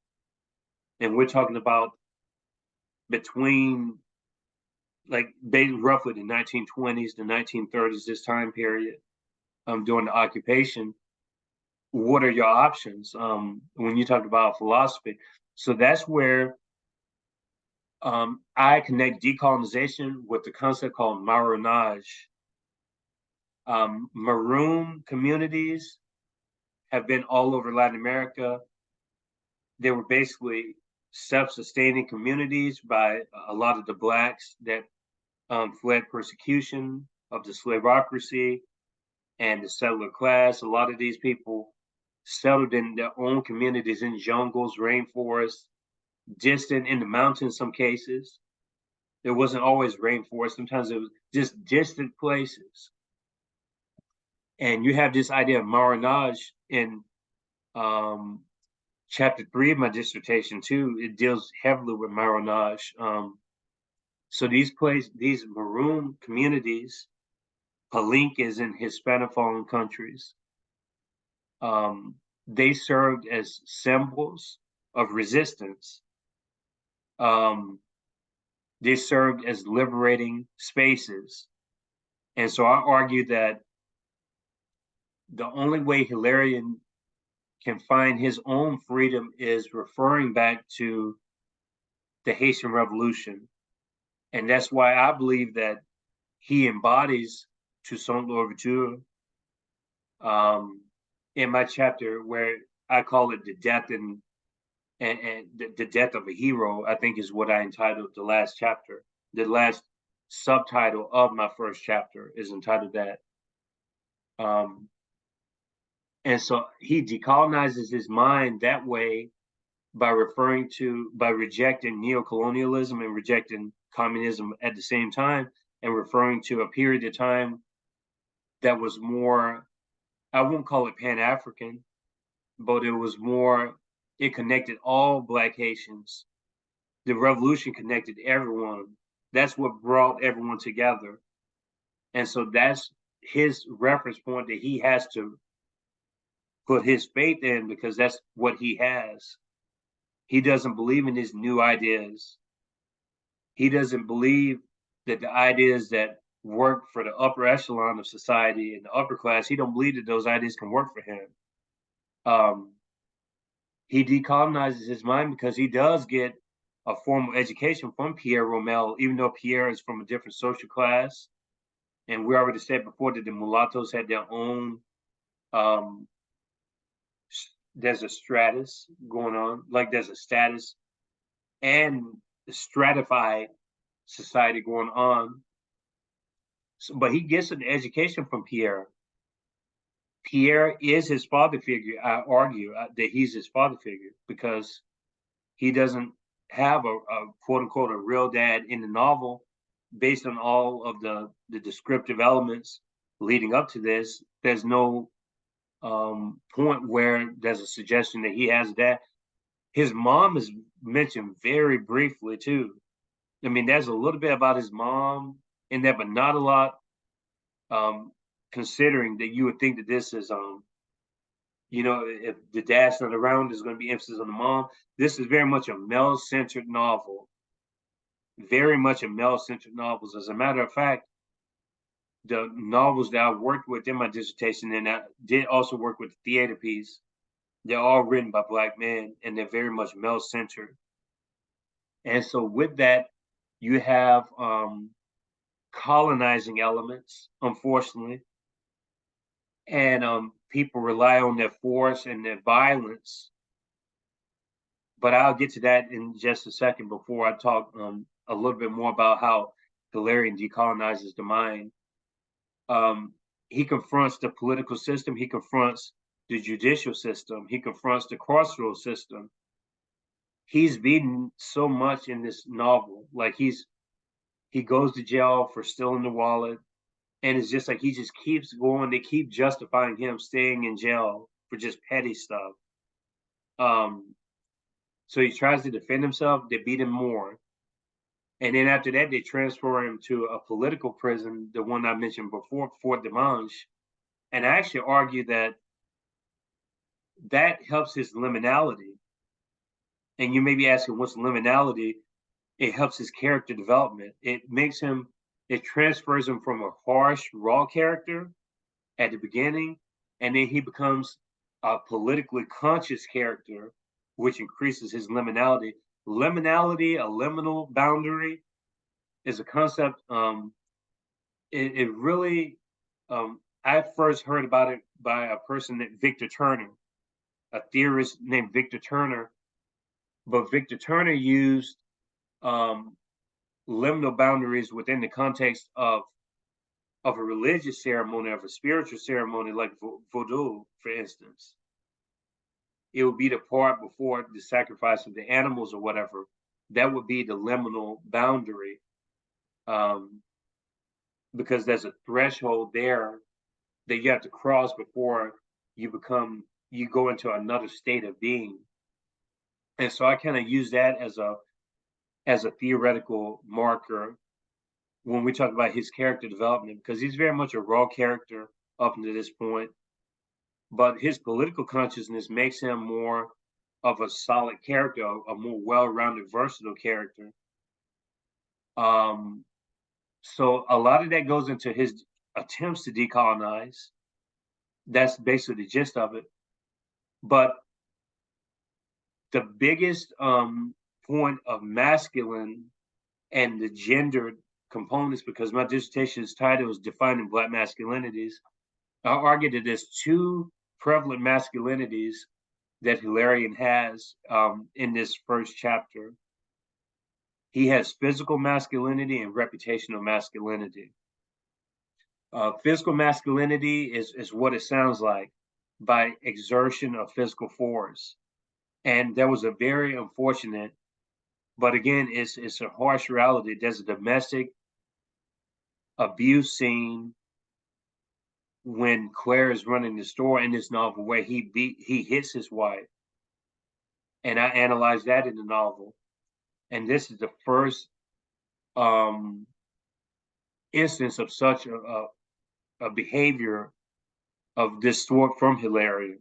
and we're talking about between like roughly the 1920s, the 1930s, this time period, during the occupation, what are your options when you talk about philosophy? So that's where I connect decolonization with the concept called marronage. Maroon communities have been all over Latin America. They were basically self-sustaining communities by a lot of the Blacks that fled persecution of the slaveocracy and the settler class. A lot of these people settled in their own communities in jungles, rainforests, distant in the mountains, some cases. There wasn't always rainforest. Sometimes it was just distant places. And you have this idea of marronage in chapter 3 of my dissertation too. It deals heavily with marronage. So these maroon communities, Palenques in Hispanophone countries, they served as symbols of resistance. They served as liberating spaces. And so I argue that the only way Hilarion can find his own freedom is referring back to the Haitian Revolution. And that's why I believe that he embodies Toussaint Louverture in my chapter, where I call it the death and the death of a hero. I think is what I entitled the last chapter. The last subtitle of my first chapter is entitled that. And so he decolonizes his mind that way by rejecting neocolonialism and rejecting communism at the same time, and referring to a period of time that was more, I won't call it Pan-African, but it connected all Black Haitians. The revolution connected everyone. That's what brought everyone together. And so that's his reference point that he has to put his faith in, because that's what he has. He doesn't believe in these new ideas. He doesn't believe that the ideas that work for the upper echelon of society and the upper class, he don't believe that those ideas can work for him. He decolonizes his mind because he does get a formal education from Pierre Rommel, even though Pierre is from a different social class. And we already said before that the mulattoes had their own, um, there's a stratus going on, like there's a status and stratified society going on. So, but he gets an education from Pierre. Pierre is his father figure. I argue that he's his father figure because he doesn't have a quote unquote a real dad in the novel based on all of the descriptive elements leading up to this. There's no point where there's a suggestion that he has a dad. His mom is mentioned very briefly too. I mean, there's a little bit about his mom in there, but not a lot. Considering that you would think that this is, if the dad's not around, there's going to be emphasis on the mom. This is very much a male-centered novel. Very much a male-centered novel. As a matter of fact, the novels that I worked with in my dissertation, and I did also work with the theater piece, they're all written by Black men, and they're very much male-centered. And so with that, you have colonizing elements, unfortunately, and people rely on their force and their violence. But I'll get to that in just a second before I talk a little bit more about how Hilarion decolonizes the mind. He confronts the political system. He confronts the judicial system. He confronts the carceral system. He's beaten so much in this novel. Like he goes to jail for stealing the wallet. And it's just like he just keeps going. They keep justifying him staying in jail for just petty stuff. So he tries to defend himself. They beat him more. And then after that, they transfer him to a political prison, the one I mentioned before, Fort Demange. And I actually argue that that helps his liminality. And you may be asking, what's liminality? It helps his character development. It transfers him from a harsh, raw character at the beginning, and then he becomes a politically conscious character, which increases his liminality. Liminality, a liminal boundary, is a concept. It really, I first heard about it by a person named Victor Turner, a theorist named Victor Turner. But Victor Turner used liminal boundaries within the context of a religious ceremony, of a spiritual ceremony, like voodoo, for instance. It would be the part before the sacrifice of the animals or whatever. That would be the liminal boundary, because there's a threshold there that you have to cross before you go into another state of being. And so I kind of use that as a theoretical marker when we talk about his character development, because he's very much a raw character up until this point. But his political consciousness makes him more of a solid character, a more well-rounded, versatile character. So a lot of that goes into his attempts to decolonize. That's basically the gist of it. But the biggest point of masculine and the gendered components, because my dissertation's title is Defining Black Masculinities, I argue that there's two prevalent masculinities that Hilarion has in this first chapter. He has physical masculinity and reputational masculinity. Physical masculinity is what it sounds like, by exertion of physical force. And that was a very unfortunate, but again, it's a harsh reality. There's a domestic abuse scene when Claire is running the store in this novel where he hits his wife. And I analyzed that in the novel. And this is the first instance of such a behavior of this sort from Hilarion.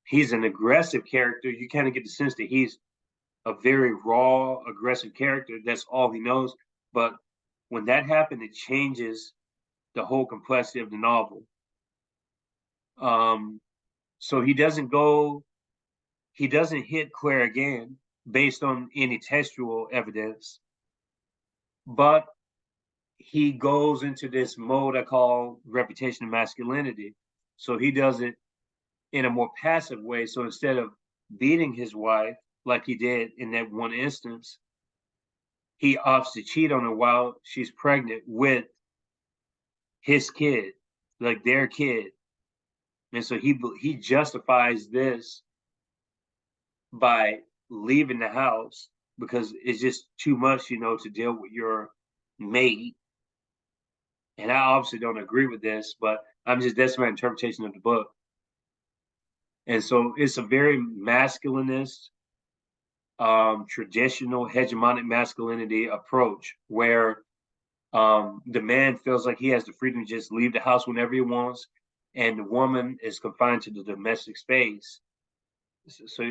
He's an aggressive character. You kind of get the sense that he's a very raw, aggressive character. That's all he knows. But when that happened, it changes the whole complexity of the novel. So he doesn't hit Claire again. based on any textual evidence, but he goes into this mode I call reputation of masculinity. So he does it in a more passive way. So instead of beating his wife like he did in that one instance, he opts to cheat on her while she's pregnant with his kid, like their kid. And so he justifies this by leaving the house because it's just too much, to deal with your mate. And I obviously don't agree with this, but that's my interpretation of the book. And so it's a very masculinist, traditional hegemonic masculinity approach where the man feels like he has the freedom to just leave the house whenever he wants, and the woman is confined to the domestic space. So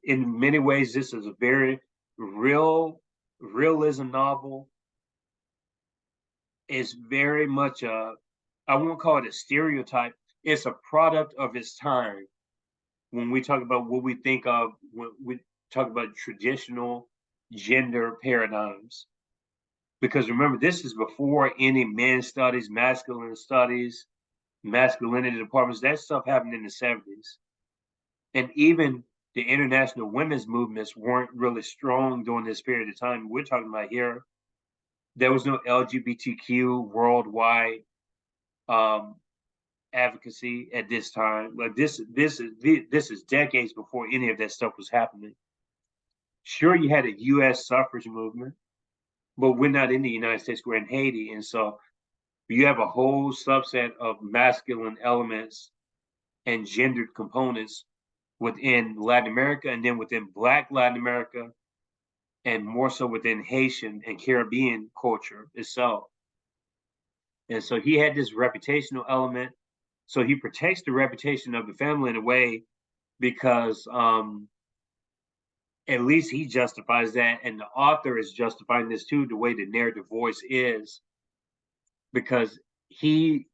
in many ways, this is a very realism novel. It's very much I won't call it a stereotype. It's a product of its time. When we talk about what we think of when we talk about traditional gender paradigms, because remember, this is before any men's studies, masculinity departments. That stuff happened in the 70s. And even the international women's movements weren't really strong during this period of time we're talking about here. There was no LGBTQ worldwide advocacy at this time. Like this is decades before any of that stuff was happening. Sure, you had a U.S. suffrage movement, but we're not in the United States. We're in Haiti, and so you have a whole subset of masculine elements and gendered components within Latin America, and then within Black Latin America, and more so within Haitian and Caribbean culture itself. And so he had this reputational element. So he protects the reputation of the family in a way because at least he justifies that. And the author is justifying this too, the way the narrative voice is. Because when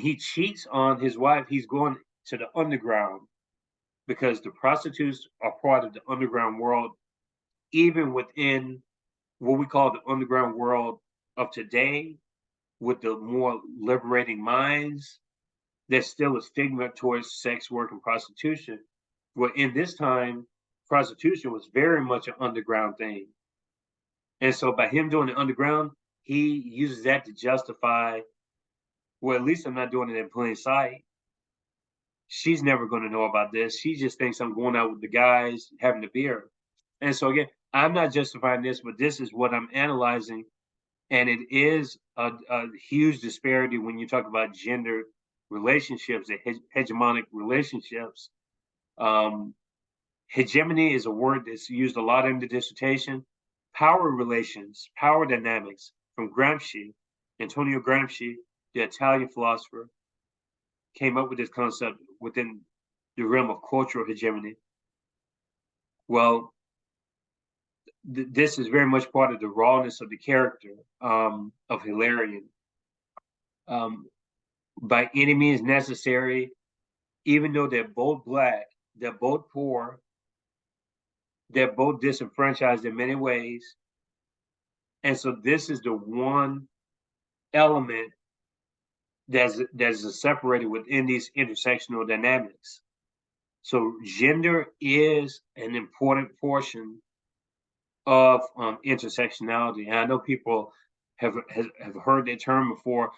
he cheats on his wife, he's going to the underground because the prostitutes are part of the underground world, even within what we call the underground world of today, with the more liberating minds. There's still a stigma towards sex work and prostitution. Well, in this time, prostitution was very much an underground thing. And so by him doing the underground, he uses that to justify, well, at least I'm not doing it in plain sight. She's never going to know about this. She just thinks I'm going out with the guys, having a beer. And so again, I'm not justifying this, but this is what I'm analyzing. And it is a huge disparity when you talk about gender relationships, hegemonic relationships. Hegemony is a word that's used a lot in the dissertation. Power relations, power dynamics from Gramsci, Antonio Gramsci, the Italian philosopher, came up with this concept within the realm of cultural hegemony. Well, this is very much part of the rawness of the character of Hilarion. By any means necessary, even though they're both Black, they're both poor, they're both disenfranchised in many ways. And so this is the one element that's separated within these intersectional dynamics. So gender is an important portion of intersectionality. And I know people have heard that term before.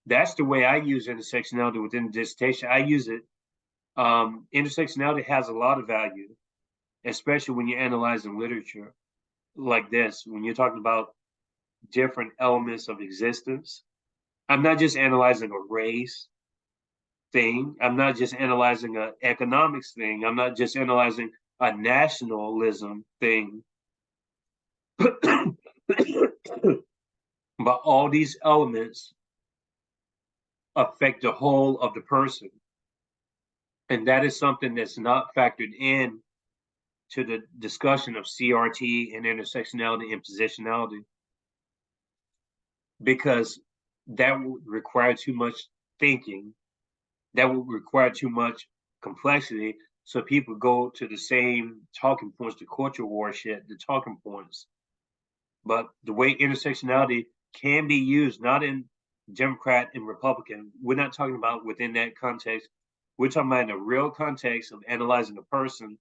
That's the way I use intersectionality within the dissertation. I use it. Intersectionality has a lot of value, especially when you're analyzing literature like this, when you're talking about different elements of existence. I'm not just analyzing a race thing. I'm not just analyzing an economics thing. I'm not just analyzing a nationalism thing. But all these elements affect the whole of the person. And that is something that's not factored in to the discussion of CRT and intersectionality and positionality, because that would require too much thinking. That would require too much complexity So people go to the same talking points, the culture war shit, the talking points. But the way intersectionality can be used, not in Democrat and Republican, we're not talking about within that context. We're talking about in a real context of analyzing a person.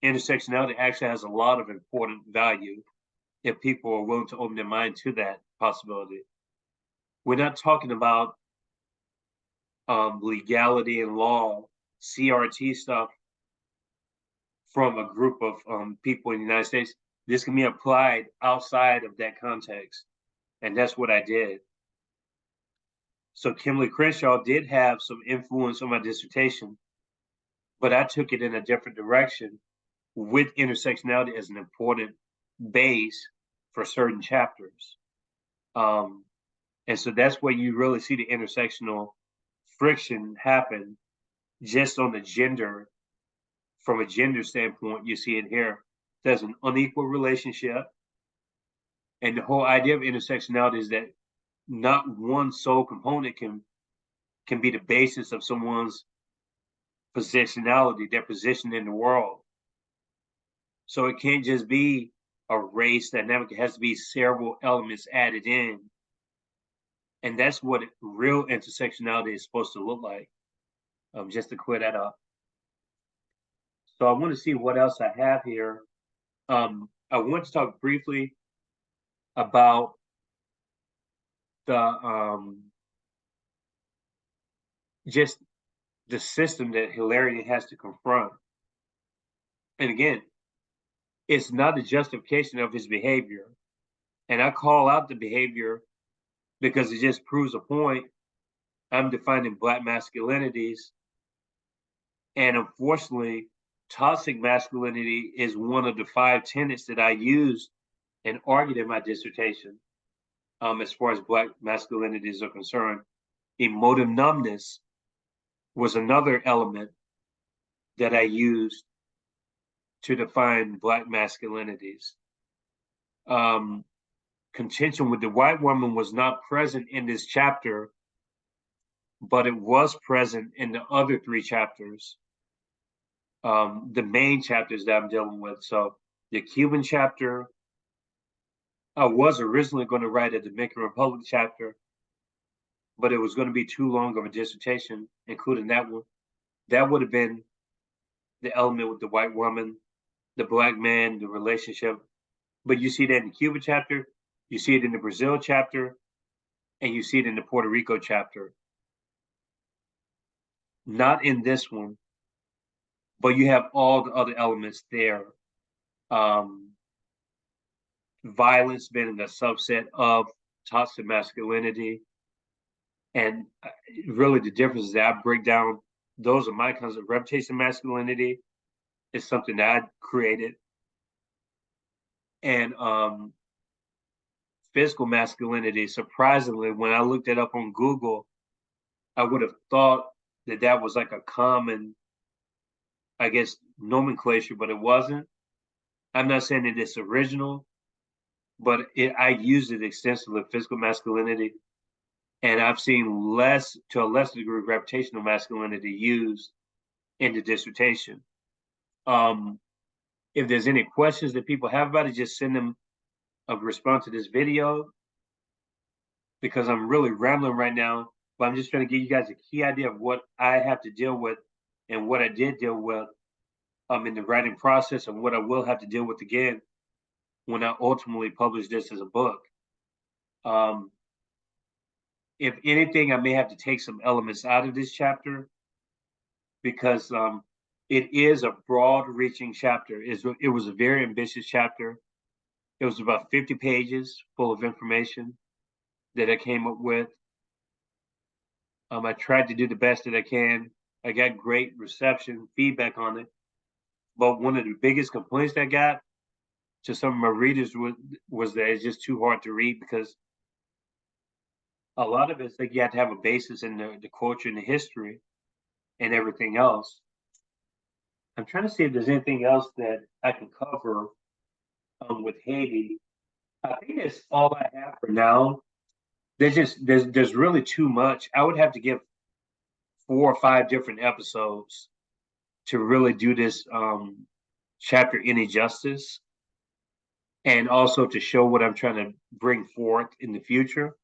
Intersectionality actually has a lot of important value if people are willing to open their mind to that possibility. We're not talking about legality and law, CRT stuff from a group of people in the United States. This can be applied outside of that context. And that's what I did. So Kimberly Crenshaw did have some influence on my dissertation, but I took it in a different direction with intersectionality as an important base for certain chapters. And so that's where you really see the intersectional friction happen just on the gender. From a gender standpoint, you see it here. There's an unequal relationship. And the whole idea of intersectionality is that not one sole component can be the basis of someone's positionality, their position in the world. So it can't just be a race dynamic. It has to be several elements added in. And that's what real intersectionality is supposed to look like, just to clear that up. So I want to see what else I have here. I want to talk briefly about the just the system that Hilarion has to confront. And again, it's not a justification of his behavior. And I call out the behavior because it just proves a point. I'm defining Black masculinities. And unfortunately, toxic masculinity is one of the 5 tenets that I used and argued in my dissertation as far as Black masculinities are concerned. Emotive numbness was another element that I used to define Black masculinities. Contention with the white woman was not present in this chapter, but it was present in the other 3 chapters, the main chapters that I'm dealing with. So the Cuban chapter, I was originally going to write a Dominican Republic chapter, but it was going to be too long of a dissertation, including that one. That would have been the element with the white woman, the Black man, the relationship. But you see that in the Cuba chapter, you see it in the Brazil chapter, and you see it in the Puerto Rico chapter. Not in this one, but you have all the other elements there. Violence being a subset of toxic masculinity. And really the difference is that I break down, those are my kinds of reputation masculinity. It's something that I created. And physical masculinity, surprisingly, when I looked it up on Google, I would have thought that that was like a common, I guess, nomenclature, but it wasn't. I'm not saying that it's original, but I used it extensively, physical masculinity. And I've seen less, to a lesser degree, reputational masculinity used in the dissertation. If there's any questions that people have about it, just send them a response to this video, because I'm really rambling right now, but I'm just trying to give you guys a key idea of what I have to deal with and what I did deal with in the writing process, and what I will have to deal with again when I ultimately publish this as a book. If anything, I may have to take some elements out of this chapter, because it is a broad-reaching chapter. It was a very ambitious chapter. It was about 50 pages full of information that I came up with. I tried to do the best that I can. I got great reception, feedback on it. But one of the biggest complaints I got to some of my readers was that it's just too hard to read, because a lot of it's like you have to have a basis in the culture and the history and everything else. I'm trying to see if there's anything else that I can cover with Haiti. I think that's all I have for now. There's really too much. I would have to give 4 or 5 different episodes to really do this chapter any justice, and also to show what I'm trying to bring forth in the future.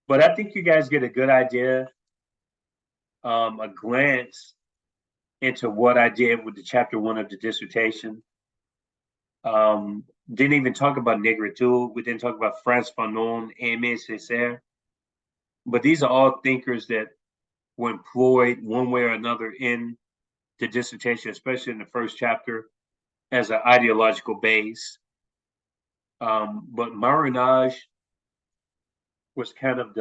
But I think you guys get a good idea, a glance into what I did with the chapter 1 of the dissertation. Didn't even talk about Negritude. We didn't talk about Frantz Fanon, Aimé Césaire. But these are all thinkers that were employed one way or another in the dissertation, especially in the first chapter, as an ideological base. But Marinage was kind of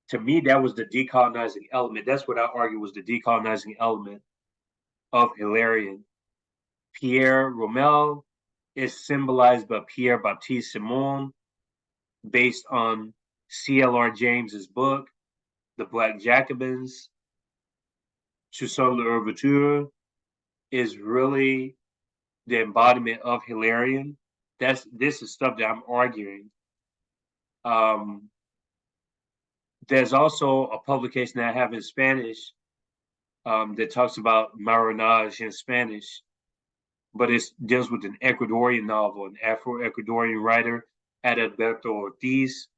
to me, that was the decolonizing element. That's what I argue was the decolonizing element of Hilarion. Pierre Rommel is symbolized by Pierre Baptiste Simon, based on C.L.R. James's book, The Black Jacobins. Toussaint Louverture is really the embodiment of Hilarion. This is stuff that I'm arguing. There's also a publication that I have in Spanish that talks about Marinage in Spanish, but it deals with an Ecuadorian novel, an Afro-Ecuadorian writer, Adalberto Ortiz.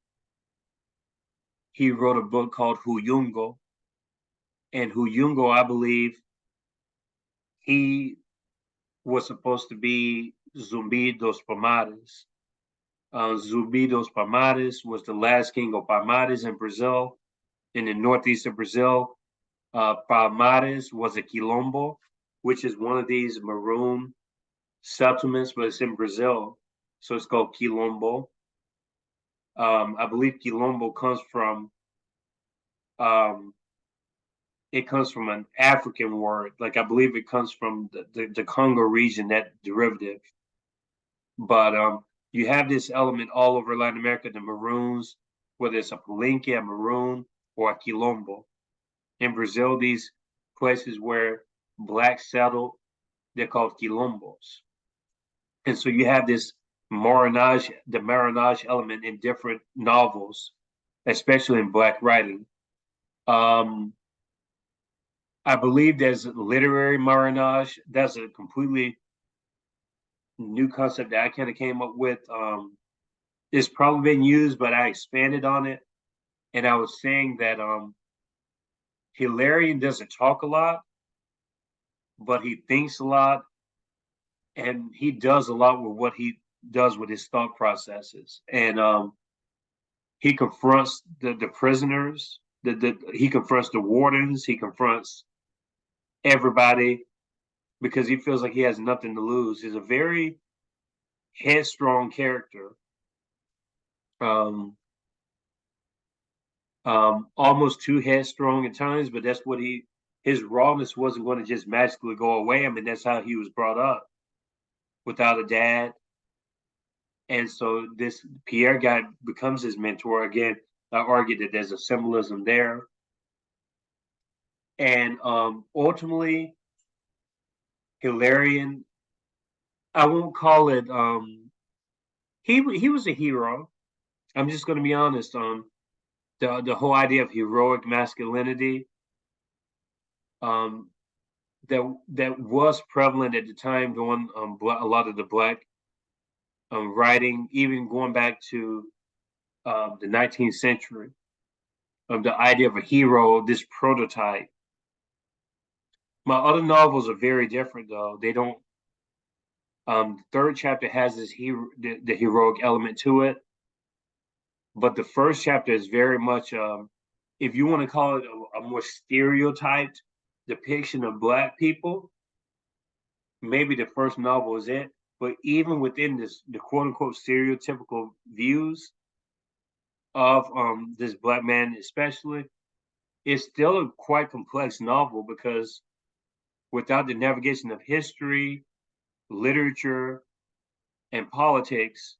He wrote a book called Huyungo, and Huyungo, I believe, he was supposed to be Zumbi dos Palmares. Zumbi dos Palmares was the last king of Palmares in Brazil, in the northeast of Brazil. Palmares was a quilombo, which is one of these maroon settlements, but it's in Brazil, so it's called quilombo. I believe quilombo comes from it comes from an African word. Like I believe it comes from the Congo region, that derivative. But you have this element all over Latin America, the maroons, whether it's a palenque, a maroon, or a quilombo. In Brazil, these places where blacks settled, they're called quilombos. And so you have this Marinage, the Marinage element in different novels, especially in Black writing. I believe there's literary Marinage. That's a completely new concept that I kind of came up with. It's probably been used, but I expanded on it. And I was saying that Hilarion doesn't talk a lot, but he thinks a lot, and he does a lot with what he does with his thought processes. And he confronts the prisoners, he confronts the wardens, he confronts everybody because he feels like he has nothing to lose. He's a very headstrong character. Almost too headstrong at times, but that's what his rawness wasn't going to just magically go away. I mean, that's how he was brought up, without a dad. And so this Pierre guy becomes his mentor. Again, I argue that there's a symbolism there. And ultimately, Hilarion, I won't call it, he was a hero. I'm just going to be honest. The whole idea of heroic masculinity, that was prevalent at the time during a lot of the Black writing, even going back to the 19th century, the idea of a hero, this prototype. My other novels are very different, though. They don't. The third chapter has this the heroic element to it, but the first chapter is very much, if you want to call it a more stereotyped depiction of Black people, maybe the first novel is it. But even within this, the quote unquote stereotypical views of this Black man, especially, it's still a quite complex novel because without the navigation of history, literature, and politics,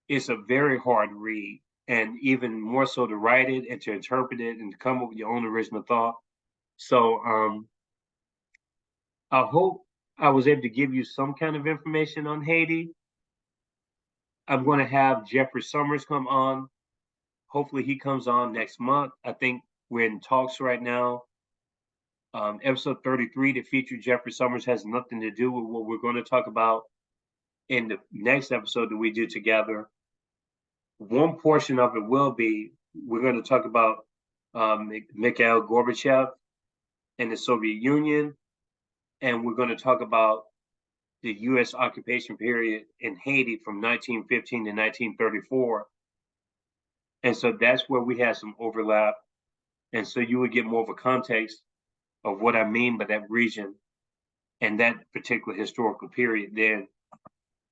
it's a very hard read, and even more so to write it and to interpret it and to come up with your own original thought. So I hope I was able to give you some kind of information on Haiti. I'm going to have Jeffrey Summers come on. Hopefully he comes on next month. I think we're in talks right now Episode 33, that featured Jeffrey Summers, has nothing to do with what we're going to talk about in the next episode that we do together. One portion of it will be, we're going to talk about Mikhail Gorbachev and the Soviet Union, and we're going to talk about the U.S. occupation period in Haiti from 1915 to 1934. And so that's where we have some overlap. And so you would get more of a context of what I mean by that region and that particular historical period. Then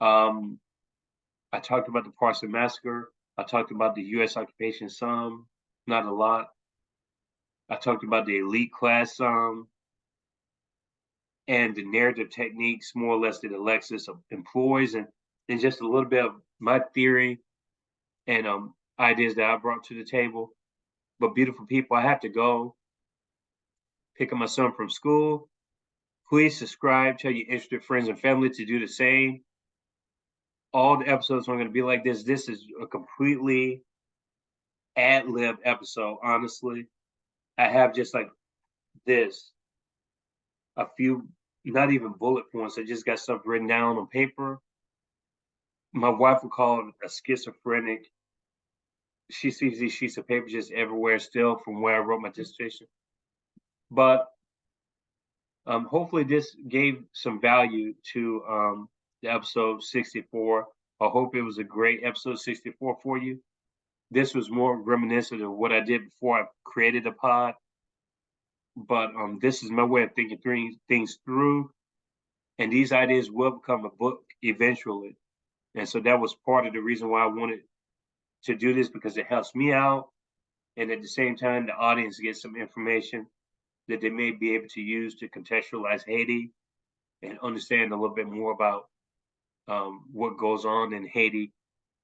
I talked about the Parsley Massacre. I talked about the U.S. occupation some, not a lot. I talked about the elite class some, and the narrative techniques more or less that Alexis employs, and just a little bit of my theory and ideas that I brought to the table. But beautiful people, I have to go pick up my son from school. Please subscribe, tell your interested friends and family to do the same. All the episodes are going to be like this. This is a completely ad-lib episode, honestly. I have just like this, a few, not even bullet points. I just got stuff written down on paper. My wife would call it a schizophrenic. She sees these sheets of paper just everywhere still from where I wrote my dissertation. But hopefully this gave some value to the episode 64. I hope it was a great episode 64 for you. This was more reminiscent of what I did before I created a pod. But this is my way of thinking things through. And these ideas will become a book eventually. And so that was part of the reason why I wanted to do this, because it helps me out. And at the same time, the audience gets some information that they may be able to use to contextualize Haiti and understand a little bit more about what goes on in Haiti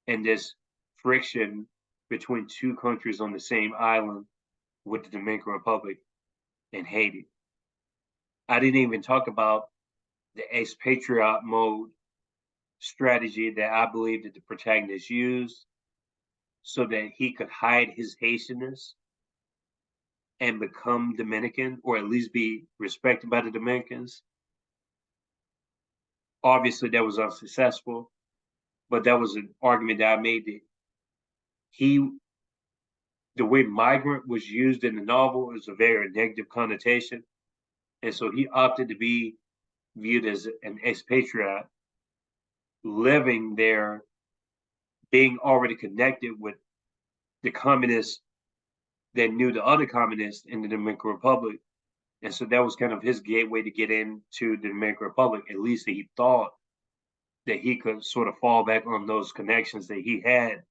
and this friction between two countries on the same island with the Dominican Republic and Haiti. I didn't even talk about the expatriate mode strategy that I believe that the protagonist used so that he could hide his Haitianness and become Dominican, or at least be respected by the Dominicans. Obviously, that was unsuccessful, but that was an argument that I made that the way migrant was used in the novel is a very negative connotation. And so he opted to be viewed as an expatriate, living there, being already connected with the communists that knew the other communists in the Dominican Republic. And so that was kind of his gateway to get into the Dominican Republic. At least he thought that he could sort of fall back on those connections that he had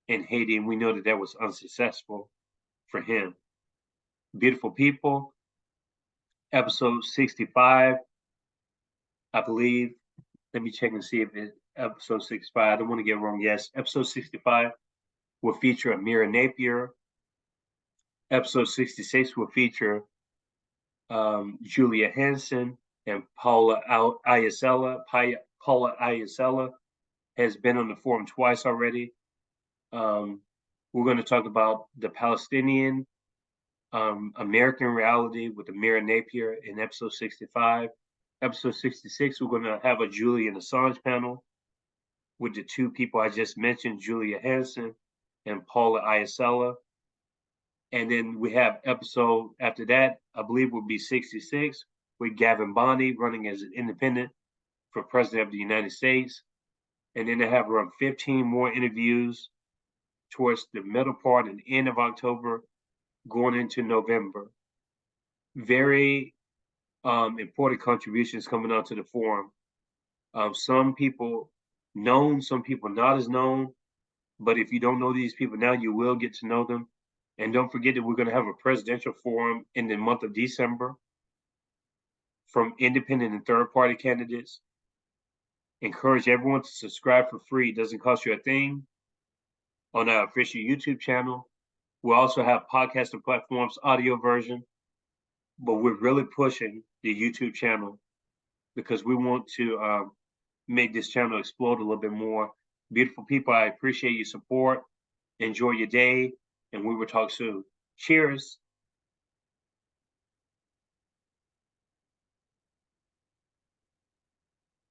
in Haiti. And we know that that was unsuccessful for him. Beautiful people, episode 65, I believe. Let me check and see if it's episode 65. I don't want to get it wrong. Yes, episode 65 will feature Amira Napier. Episode 66 will feature Julia Hansen and Paula Ayasella. Paula Ayasella has been on the forum twice already. We're going to talk about the Palestinian American reality with Amira Napier in episode 65. Episode 66, we're going to have a Julian Assange panel with the two people I just mentioned, Julia Hansen and Paula Ayasella. And then we have episode after that, I believe will be 66, with Gavin Bondy running as an independent for President of the United States. And then they have around 15 more interviews towards the middle part and end of October, going into November. Very important contributions coming out to the forum. Some people known, some people not as known. But if you don't know these people now, you will get to know them. And don't forget that we're going to have a presidential forum in the month of December from independent and third-party candidates. Encourage everyone to subscribe for free. It doesn't cost you a thing on our official YouTube channel. We'll also have podcasting platforms, audio version, but we're really pushing the YouTube channel because we want to make this channel explode a little bit more. Beautiful people, I appreciate your support. Enjoy your day, and we will talk soon. Cheers.